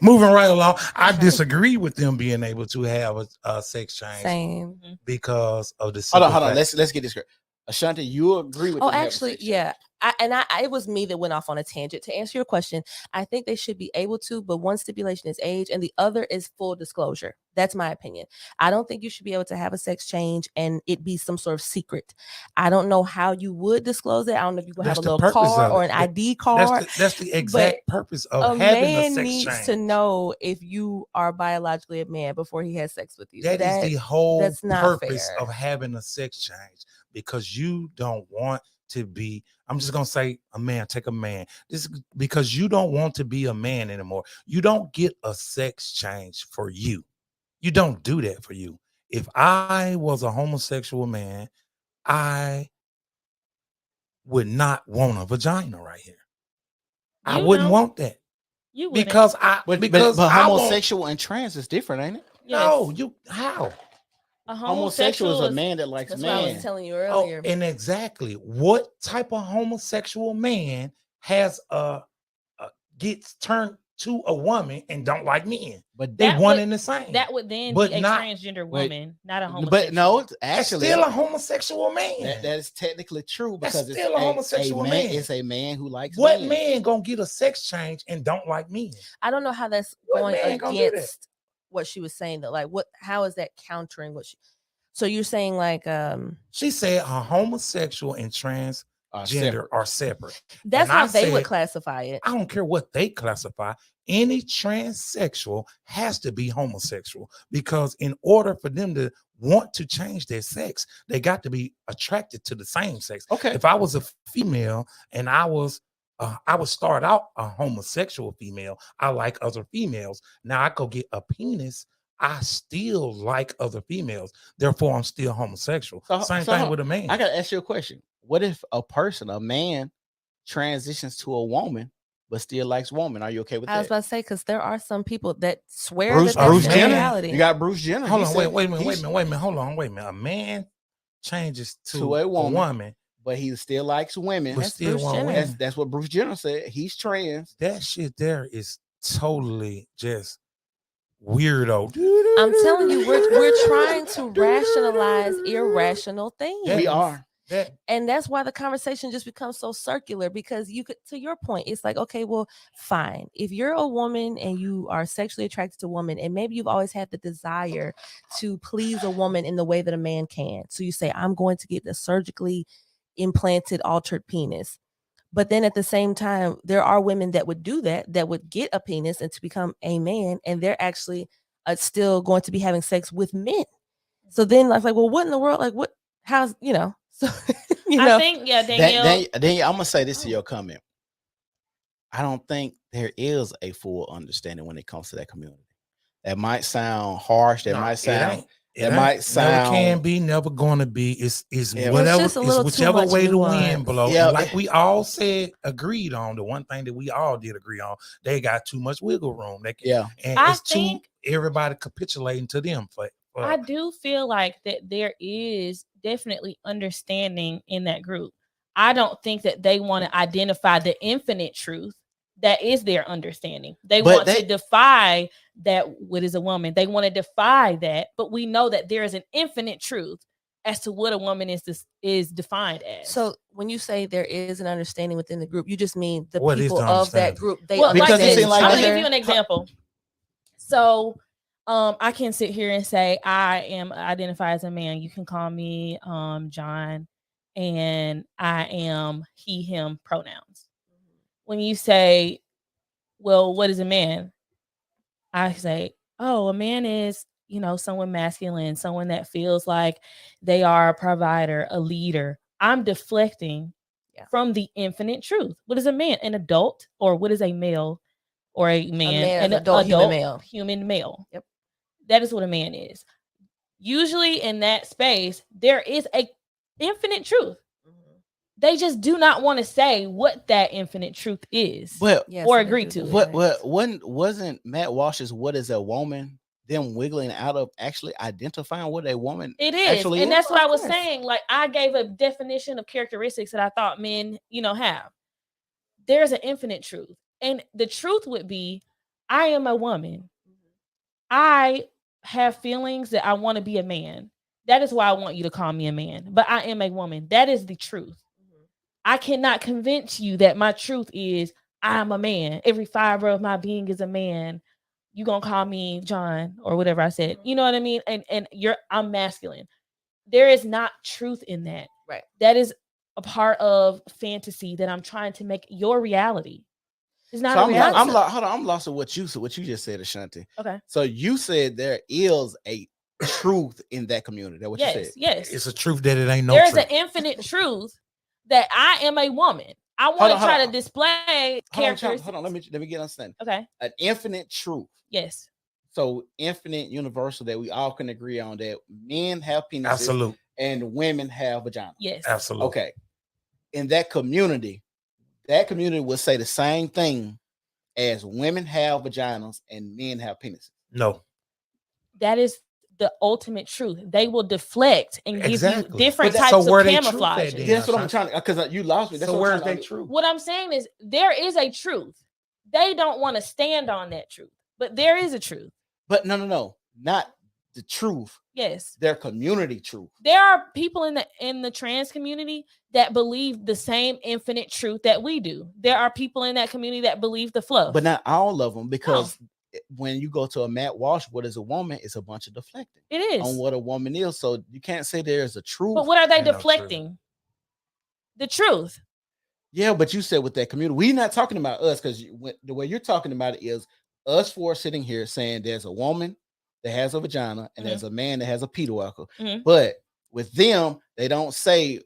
Moving right along, I disagree with them being able to have a sex change. Same. Because of the hold on. Let's get this correct. Ashanti, you agree with? Oh, actually, yeah. It was me that went off on a tangent. To answer your question, I think they should be able to, but one stipulation is age and the other is full disclosure. That's my opinion. I don't think you should be able to have a sex change and it be some sort of secret. I don't know how you would disclose it. I don't know if you would have a little card or an ID card. That's the exact purpose of having a sex change. A man needs to know if you are biologically a man before he has sex with you. That is the whole purpose fair. of having a sex change, because you don't want to be, I'm just going to say a man, take a man. This is because you don't want to be a man anymore. You don't get a sex change for you. You don't do that for you. If I was a homosexual man, I would not want a vagina right here. I wouldn't want that. You wouldn't. But homosexual and trans is different, ain't it? Yes. No, how? A homosexual is a man that likes that's men. What I was telling you earlier. And exactly, what type of homosexual man has gets turned to a woman and don't like men. But They That one would- and the same. That would then But be a not- transgender wait, woman, not a homosexual. but no, it's That's actually still a homosexual man. that is technically true That's because it's still a homosexual man. It's a man who likes What men. man gonna get a sex change and don't like men? I don't know how that's What going man gonna do that? against what she was saying though. Like how is that countering what she so you're saying like She said a homosexual and transgender Separate. are separate. that's And I how they would said- classify it. I don't care what they classify. Any transsexual has to be homosexual because in order for them to want to change their sex, they got to be attracted to the same sex. Okay. If I was a female and I would start out a homosexual female. I like other females. Now I go get a penis. I still like other females. Therefore, I'm still homosexual. Same thing with a man. I gotta ask you a question. What if a man, transitions to a woman but still likes woman? Are you okay with I was that? about to say because there are some people that swear Bruce, that that's Bruce their Jenner. reality. You got Bruce Jenner. Hold He on, said wait a minute. Hold on, wait a minute. A man changes to a a woman. woman, but he still likes women. but That's still Bruce want Jenner. women. That's what Bruce Jenner said. He's trans. That shit there is totally just weirdo. I'm telling you, we're trying to rationalize irrational things. Yeah. We are. That And that's why the conversation just becomes so circular because you could, to your point, it's like, okay, well, fine. If you're a woman and you are sexually attracted to a woman, and maybe you've always had the desire to please a woman in the way that a man can. So you say, I'm going to get a surgically implanted altered penis. But then at the same time, there are women that would do that would get a penis and to become a man, and they're actually still going to be having sex with men. So then I was like, well, what in the world? Like, what? How's So I think, Danielle. Danielle, I'm gonna say this to your comment. I don't think there is a full understanding when it comes to that community. That might sound harsh. That no, might sound. it That ain't. might Never sound. can be, never gonna be. It's Yeah, whatever. just a It's little too whichever much way the wind nuance. blows. Yeah. Like we all said, agreed on the one thing that we all did agree on. They got too much wiggle room. They can, Yeah. and I it's think- too everybody capitulating to them. I do feel like that there is definitely understanding in that group. I don't think that they want to identify the infinite truth that is their understanding. They But want to defy that what is a woman. They want to defy that, but we know that there is an infinite truth as to what a woman is defined as. So when you say there is an understanding within the group, you just mean the What is people the of that understanding? group. They well, like Because it this, seems like I'm they- gonna give you an example. So I can sit here and say I am identified as a man. You can call me John, and I am he, him pronouns. When you say, well, what is a man? I say, oh, a man is, someone masculine, someone that feels like they are a provider, a leader. I'm deflecting from the infinite truth. What is a man? An adult, or what is a male or a man? An adult human male. Yep. That is what a man is. Usually in that space, there is a infinite truth. They just do not want to say what that infinite truth is, But Yes, or they agree do to. do what that. wasn't Matt Walsh's "What is a woman?" them wiggling out of actually identifying what a woman It is, actually and that's what Of I was course. saying. Like I gave a definition of characteristics that I thought men, have. There's an infinite truth, and the truth would be, I am a woman. I have feelings that I want to be a man. That is why I want you to call me a man. But I am a woman. That is the truth. I cannot convince you that my truth is I'm a man. Every fiber of my being is a man. You gonna call me John or whatever I said. You know what I mean? And I'm masculine. There is not truth in that. Right. That is a part of fantasy that I'm trying to make your reality. It's not So a reality. I'm lost of what you just said, Ashanti. Okay. So you said there is a truth in that community. That's what you said. Yes. It's a truth that it ain't no There's truth. an infinite truth that I am a woman. I want Hold to on, try hold to on. display characters. Hold on. Let me get understanding. Okay. An infinite truth. Yes. So infinite, universal, that we all can agree on that men have penises Absolute. and women have vaginas. Yes. Absolute. Okay. In that community would say the same thing as women have vaginas and men have penises. No. That is the ultimate truth. They will deflect and give you Exactly. different But types so of where they truth camouflage. at then? That's what I'm trying to, because you lost me. That's So what where's I'm trying that to- truth? What I'm saying is there is a truth. they don't want to stand on that truth. But there is a truth. But no, not the truth. Yes. Their community truth. There are people in the trans community that believe the same infinite truth that we do. There are people in that community that believe the fluff. But not all of them, because when you go to a Matt Walsh, what is a woman? It's a bunch of deflecting. It is. On what a woman is. So you can't say there's a truth. But what are they Ain't no deflecting? The truth. Yeah, but you said with that community, we're not talking about us, because the way you're talking about it is us four sitting here saying there's a woman that has a vagina and there's a man that has a pedophile. But with them, they don't say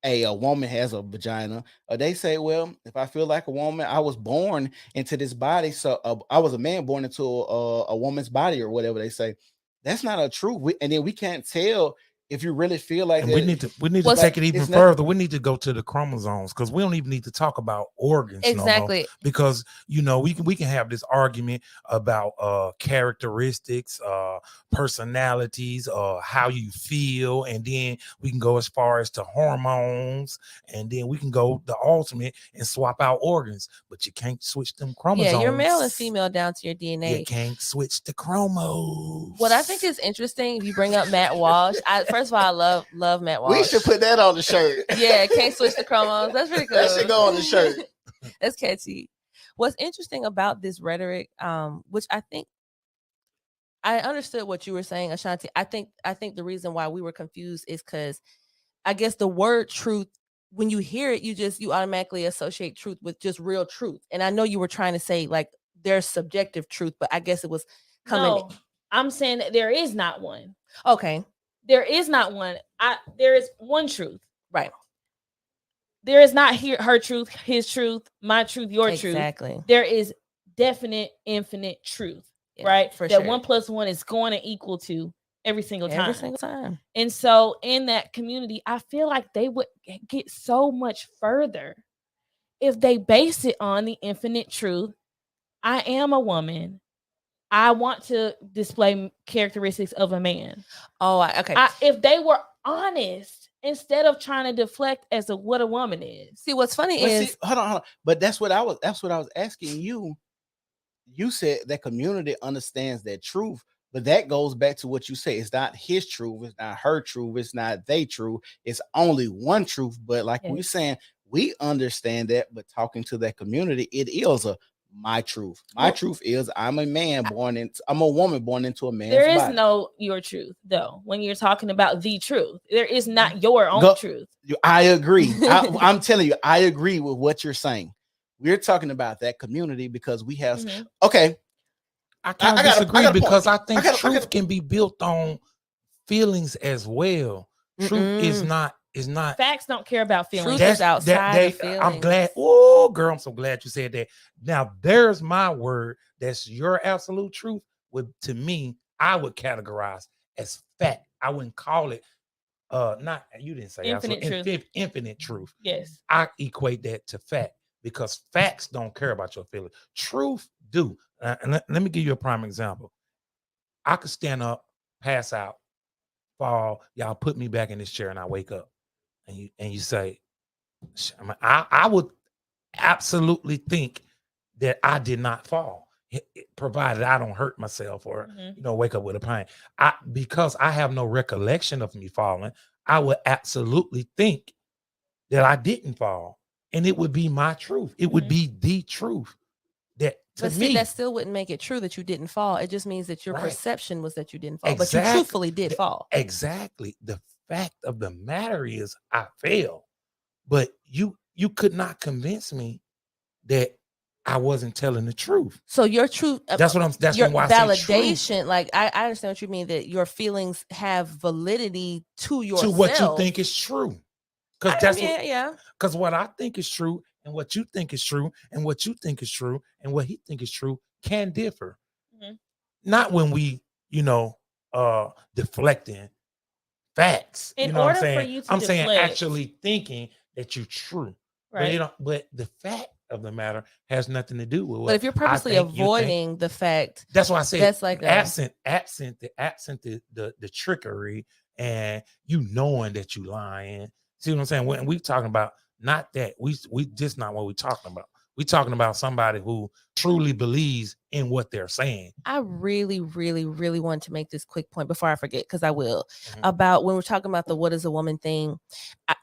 a woman has a vagina, or they say, well, if I feel like a woman, I was born into this body, so I was a man born into a woman's body, or whatever they say. That's not a truth. And then we can't tell if you really feel like and that. we need to take it even further. We need to go to the chromosomes, because we don't even need to talk about organs exactly no more, because we can have this argument about characteristics, personalities, how you feel, and then we can go as far as to hormones, and then we can go the ultimate and swap out organs, but you can't switch them chromosomes. Yeah, you're male and female down to your DNA. You can't switch the chromosomes. What I think is interesting, if you bring up Matt Walsh, first of all, I love Matt Walsh. We should put that on the shirt. Yeah, can't switch the chromosomes. That's pretty cool. That should go on the shirt. That's catchy. What's interesting about this rhetoric, which I think I understood what you were saying, Ashanti. I think the reason why we were confused is because I guess the word truth, when you hear it, you automatically associate truth with just real truth. And I know you were trying to say like there's subjective truth, but I guess it was coming. No, I'm saying that there is not one. Okay. There is not one. There is one truth. Right. There is not her truth, his truth, my truth, your truth. Exactly. There is definite, infinite truth, right? For that sure. 1 + 1 is going to equal to every single time. Every single time. And so in that community, I feel like they would get so much further if they base it on the infinite truth. I am a woman. I want to display characteristics of a man. Oh, okay. If they were honest instead of trying to deflect as to what a woman is. See, what's funny is hold on. But that's what I was asking you. You said that community understands that truth, but that goes back to what you say. It's not his truth. It's not her truth. It's not they truth. It's only one truth. But like we're saying, we understand that, but talking to that community, it is my truth. My truth is I'm a woman born into a man's body. There is no your truth, though, when you're talking about the truth. There is not your own truth. I agree. I'm telling you, I agree with what you're saying. We're talking about that community because we have okay. I kind of disagree because I think truth can be built on feelings as well. Truth is not facts don't care about feelings. Truth is outside of feelings. I'm glad. Oh, girl, I'm so glad you said that. Now, there's my word. That's your absolute truth. To me, I would categorize as fact. I wouldn't call it not you didn't say infinite truth. Infinite truth. Yes. I equate that to fact because facts don't care about your feelings. Truth do. And let me give you a prime example. I could stand up, pass out, fall, y'all put me back in this chair and I wake up. And you say, I would absolutely think that I did not fall, provided I don't hurt myself or wake up with a pain. Because I have no recollection of me falling, I would absolutely think that I didn't fall, and it would be my truth. It would be the truth. But see, that still wouldn't make it true that you didn't fall. It just means that your perception was that you didn't fall, but you truthfully did fall. Exactly. The fact of the matter is I fell, but you could not convince me that I wasn't telling the truth. So your truth, that's why I validation, like I understand what you mean, that your feelings have validity to yourself. To what you think is true. Because because what I think is true and what you think is true and what you think is true and what he think is true can differ. Not when we, deflecting facts. In you know order what I'm saying? for you to I'm saying deflect, actually thinking that you're true. Right. But the fact of the matter has nothing to do with what. But if you're purposely avoiding the fact, that's why I said that's like absent the trickery and you knowing that you lying. See what I'm saying? When we talking about not that, we just not what we talking about. We're talking about somebody who truly believes in what they're saying. I really, really, really want to make this quick point before I forget, because I will, Mhm. about when we're talking about the what is a woman thing.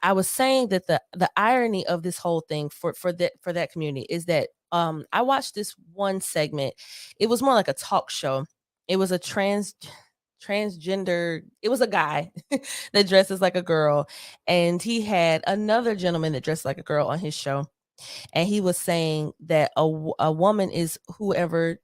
I was saying that the irony of this whole thing for that community is that I watched this one segment. It was more like a talk show. It was a transgender. It was a guy that dresses like a girl, and he had another gentleman that dressed like a girl on his show, and he was saying that a woman is whoever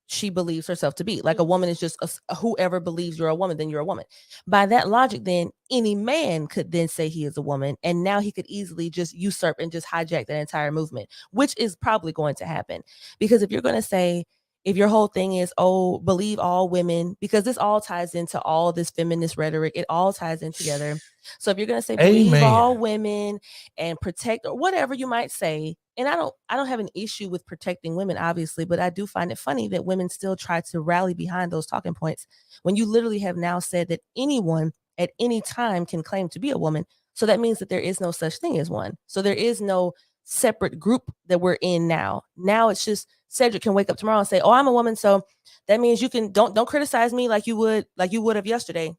she believes herself to be. Like a woman is just whoever believes you're a woman, then you're a woman. By that logic, then any man could then say he is a woman, and now he could easily just usurp and just hijack that entire movement, which is probably going to happen. Because if you're going to say, if your whole thing is, oh, believe all women, because this all ties into all this feminist rhetoric, it all ties in together. So if you're going to say believe all women and protect, or whatever you might say, and I don't have an issue with protecting women, obviously, but I do find it funny that women still try to rally behind those talking points when you literally have now said that anyone at any time can claim to be a woman. So that means that there is no such thing as one. So there is no separate group that we're in now. Now it's just Cedric can wake up tomorrow and say, "Oh, I'm a woman," so that means you can don't criticize me like you would have yesterday.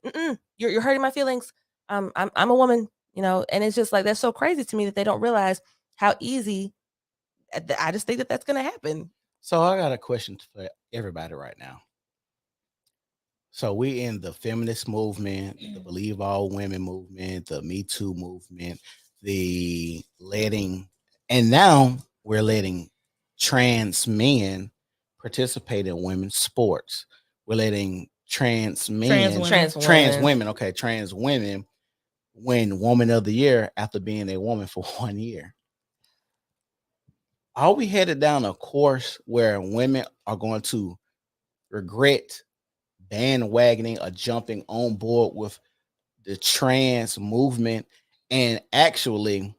You're hurting my feelings. I'm a woman, and it's just like that's so crazy to me that they don't realize how easy. I just think that that's going to happen. So I got a question for everybody right now. So we in the feminist movement, the Believe All Women movement, the Me Too movement, and now we're letting trans men participate in women's sports. We're letting trans women win Woman of the Year after being a woman for 1 year. Are we headed down a course where women are going to regret bandwagoning or jumping on board with the trans movement and actually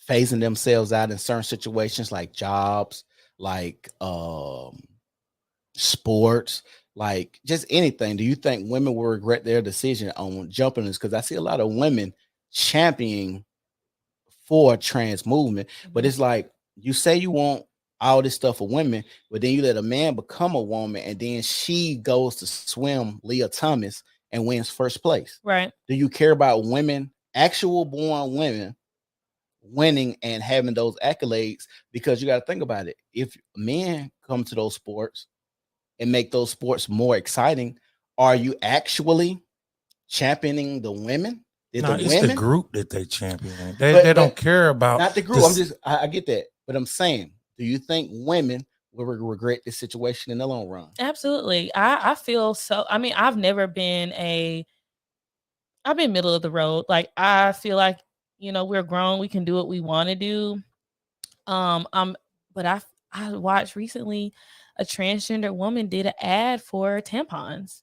phasing themselves out in certain situations like jobs, like sports, like just anything? Do you think women will regret their decision on jumping this? Because I see a lot of women championing for trans movement, but it's like you say you want all this stuff for women, but then you let a man become a woman, and then she goes to swim Leah Thomas and wins first place. Right. Do you care about women, actual born women, winning and having those accolades? Because you got to think about it. If men come to those sports and make those sports more exciting, are you actually championing the women? It's the group that they champion. They don't care about not the group. I get that, but I'm saying, do you think women will regret this situation in the long run? Absolutely. I feel so. I mean, I've been middle of the road. Like I feel like we're grown. We can do what we want to do. But I watched recently a transgender woman did an ad for tampons.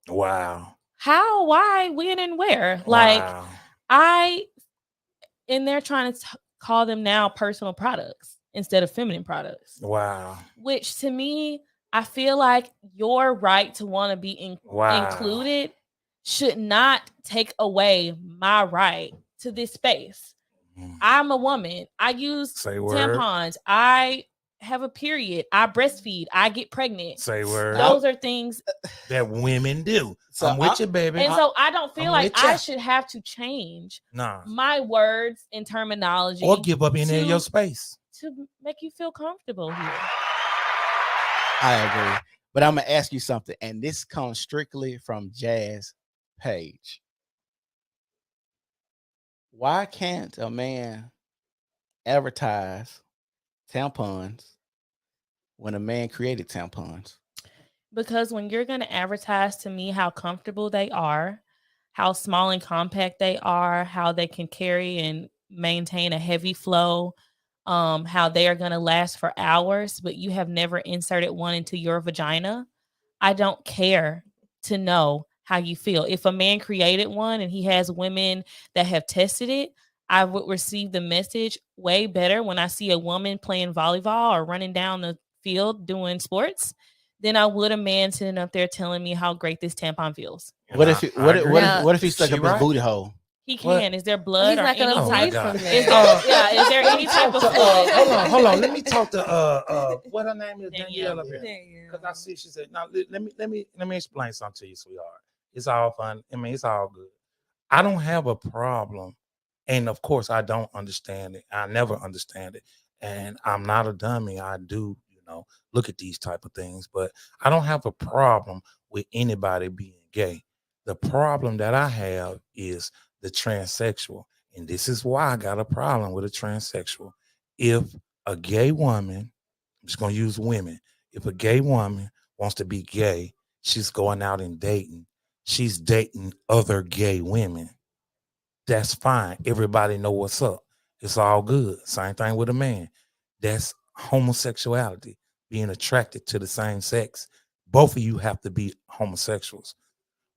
Wow. How, why, when, and where? Wow. And they're trying to call them now personal products instead of feminine products. Wow. Which to me, I feel like your right to want to be included should not take away my right to this space. I'm a woman. I use tampons. I have a period. I breastfeed. I get pregnant. Say word. Those are things that women do. So I'm with you, baby. And so I don't feel like I should have to change my words and terminology or give up any of your space to make you feel comfortable here. I agree. But I'm going to ask you something, and this comes strictly from Jazz Page. Why can't a man advertise tampons when a man created tampons? Because when you're going to advertise to me how comfortable they are, how small and compact they are, how they can carry and maintain a heavy flow, how they are going to last for hours, but you have never inserted one into your vagina, I don't care to know how you feel. If a man created one and he has women that have tested it, I would receive the message way better when I see a woman playing volleyball or running down the field doing sports than I would a man sitting up there telling me how great this tampon feels. What if he stuck up his booty hole? He What? can. Is there Well, blood he's or not any gonna Oh my type? bleed God. from Is that. there, yeah, is there any type of fluid? Hold on. Let me talk to what her name is, Danielle. Danielle up here. Danielle. Because I see she said, "Now let me explain something to you, sweetheart. It's all fun. I mean, it's all good. I don't have a problem, and of course, I don't understand it. I never understand it, and I'm not a dummy. I do, look at these type of things, but I don't have a problem with anybody being gay. The problem that I have is the transsexual, and this is why I got a problem with a transsexual. If a gay woman, I'm just gonna use women. If a gay woman wants to be gay, she's going out and dating. She's dating other gay women. That's fine. Everybody know what's up. It's all good. Same thing with a man. That's homosexuality, being attracted to the same sex. Both of you have to be homosexuals.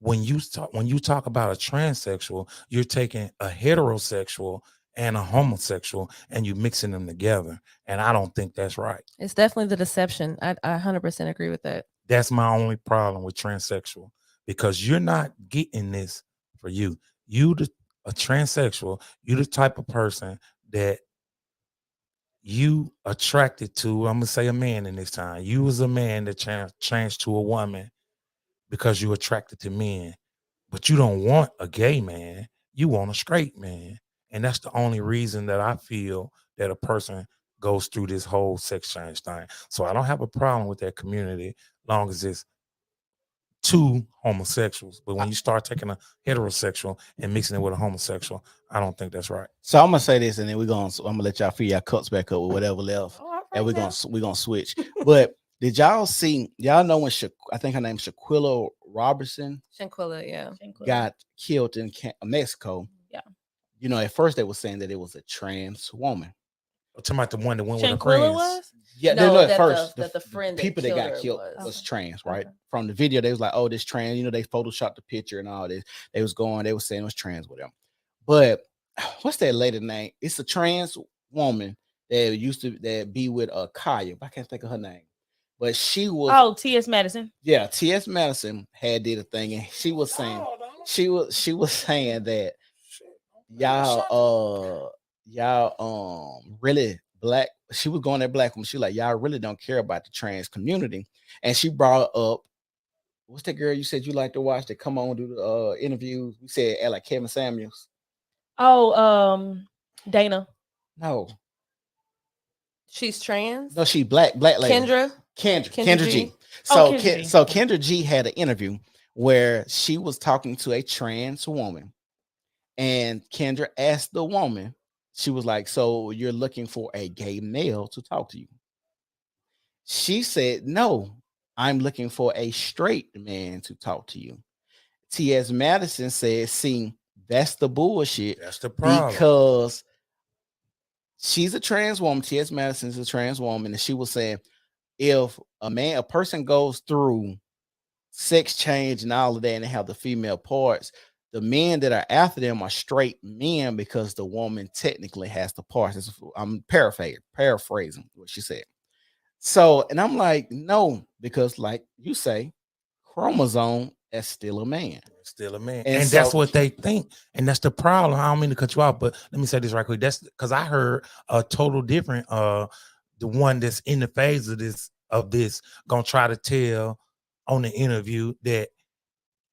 When you talk about a transsexual, you're taking a heterosexual and a homosexual and you mixing them together. And I don't think that's right. It's definitely the deception. I 100% agree with that. That's my only problem with transsexual, because you're not getting this for you. A transsexual, you the type of person that you attracted to. I'm gonna say a man in this time. You was a man that changed to a woman because you attracted to men, but you don't want a gay man. You want a straight man, and that's the only reason that I feel that a person goes through this whole sex change thing. So I don't have a problem with that community, long as it's two homosexuals. But when you start taking a heterosexual and mixing it with a homosexual, I don't think that's right. So I'm gonna say this, and then I'm gonna let y'all fill your cups back up with whatever left, Oh, all and right we're now. gonna switch. But did y'all see? Y'all know when I think her name's Shaquilla Robertson Shanquilla, yeah. got killed in Mexico? Yeah. You know, at first they were saying that it was a trans woman. I'm talking about the one that went with her Shanquilla friends. was? Yeah, No, no, at that first the friend that people that killed got her killed was. was trans, right? Okay. From the video, they was like, "Oh, this trans." You know, they photoshopped the picture and all this. They was saying it was trans with them. But what's that lady name? It's a trans woman that used to that be with Kaya, but I can't think of her name. But she was Oh, T.S. Madison. yeah, T.S. Madison had did a thing, and she was saying she was saying that y'all really black. She was going at black woman. She like, y'all really don't care about the trans community. And she brought up, what's that girl you said you like to watch that come on do the interviews? You said like Kevin Samuels. Oh, Dana. No, She's trans. no, she black lady. Kendra. Kendra G. Oh, So Kendra G. so Kendra G had an interview where she was talking to a trans woman, and Kendra asked the woman, she was like, "So you're looking for a gay male to talk to you?" She said, "No, I'm looking for a straight man to talk to you." T.S. Madison said, "See, that's the bullshit. That's the problem. Because she's a trans woman. T.S. Madison's a trans woman, and she was saying, if a person goes through sex change and all of that, and they have the female parts, the men that are after them are straight men because the woman technically has the parts." I'm paraphrasing what she said. So, and I'm like, no, because like you say, chromosome is still a man. Still a man. And And so- that's what they think. And that's the problem. I don't mean to cut you off, but let me say this right quick. That's because I heard a total different the one that's in the phase of this gonna try to tell on the interview that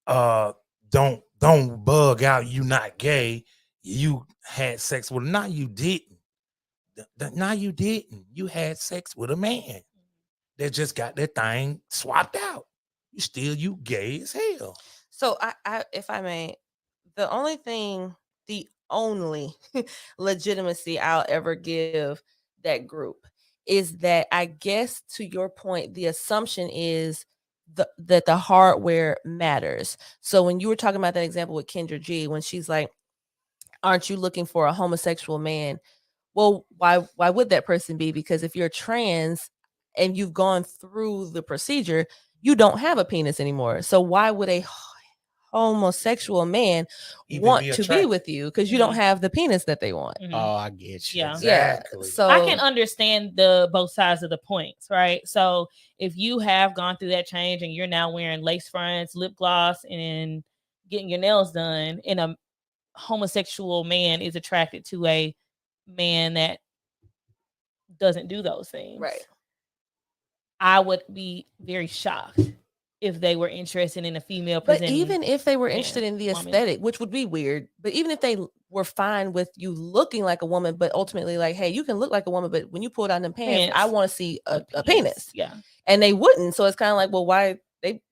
don't bug out, you not gay, you had sex with him. No, you didn't. No, you didn't. You had sex with a man that just got that thing swapped out. You gay as hell. So I if I may, the only legitimacy I'll ever give that group is that, I guess, to your point, the assumption is that the hardware matters. So when you were talking about that example with Kendra G, when she's like, aren't you looking for a homosexual man? Well, why would that person be? Because if you're trans and you've gone through the procedure, you don't have a penis anymore. So why would a homosexual man Even want be to be attracted. with you? Because you don't have the penis that they want. Mhm. Oh, I get you. Yeah. Exactly. Yeah. So I can understand the both sides of the points, right? So if you have gone through that change and you're now wearing lace fronts, lip gloss, and getting your nails done in a homosexual man is attracted to a man that doesn't do those things. Right. I would be very shocked if they were interested in a female But presenting. even if they were man, interested in the woman. aesthetic, which would be weird, but even if they were fine with you looking like a woman, but ultimately like, hey, you can look like a woman, but when you pull down them pants, I want to see a penis. Yeah. And they wouldn't. So it's kind of like, well, why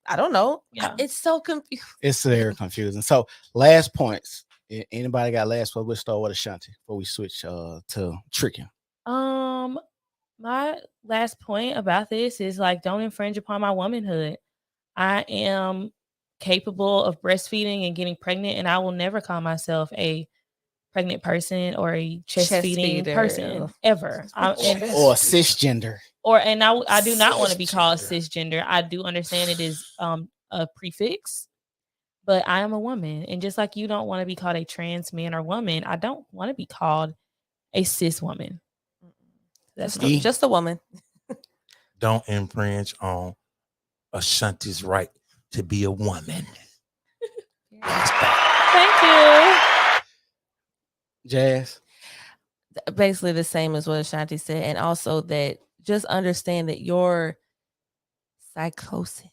I don't know. Yeah. It's so confusing. It's very confusing. So last points. Anybody got last point? We'll start with Ashanti before we switch to tricking. My last point about this is like, don't infringe upon my womanhood. I am capable of breastfeeding and getting pregnant, and I will never call myself a pregnant person or a chest feeding person ever. Or cisgender. I do not want to be called cisgender. I do understand it is a prefix, but I am a woman, and just like you don't want to be called a trans man or woman, I don't want to be called a cis woman. That's just a woman. Don't infringe on Ashanti's right to be a woman. Thank you. Jazz. Basically the same as what Ashanti said, and also that just understand that your psychosis,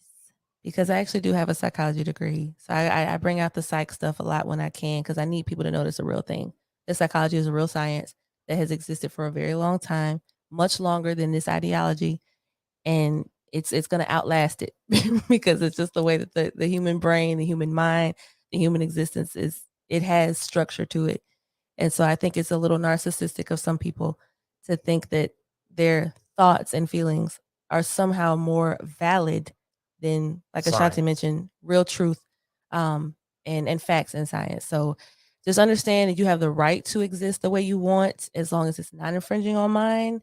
because I actually do have a psychology degree, so I bring out the psych stuff a lot when I can, because I need people to know it's a real thing. That psychology is a real science that has existed for a very long time, much longer than this ideology, and it's going to outlast it because it's just the way that the human brain, the human mind, the human existence it has structure to it. And so I think it's a little narcissistic of some people to think that their thoughts and feelings are somehow more valid than, like Ashanti mentioned, real truth and facts and science. So just understand that you have the right to exist the way you want, as long as it's not infringing on mine.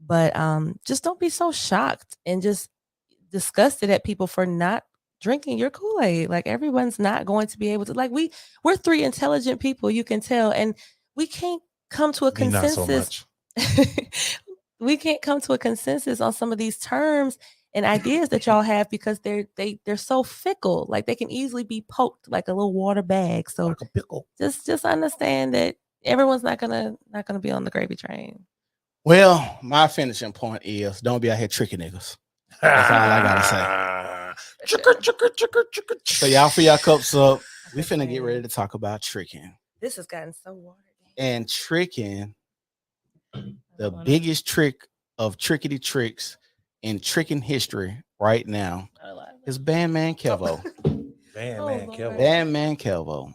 But just don't be so shocked and just disgusted at people for not drinking your Kool-Aid. Like, everyone's not going to be able to, like, we're three intelligent people, you can tell, and we can't come to a consensus. Not so much. We can't come to a consensus on some of these terms and ideas that y'all have, because they're so fickle. Like, they can easily be poked like a little water bag. So Like a pickle. just understand that everyone's not gonna be on the gravy train. Well, my finishing point is, don't be out here tricking niggas. That's all I gotta say. Chicker. So y'all fill your cups up. We finna get ready to talk about tricking. This has gotten so watered down. And tricking, the biggest trick of trickety tricks in tricking history right now is Bandman Kelvo. Bandman Kelvo. Bandman Kelvo.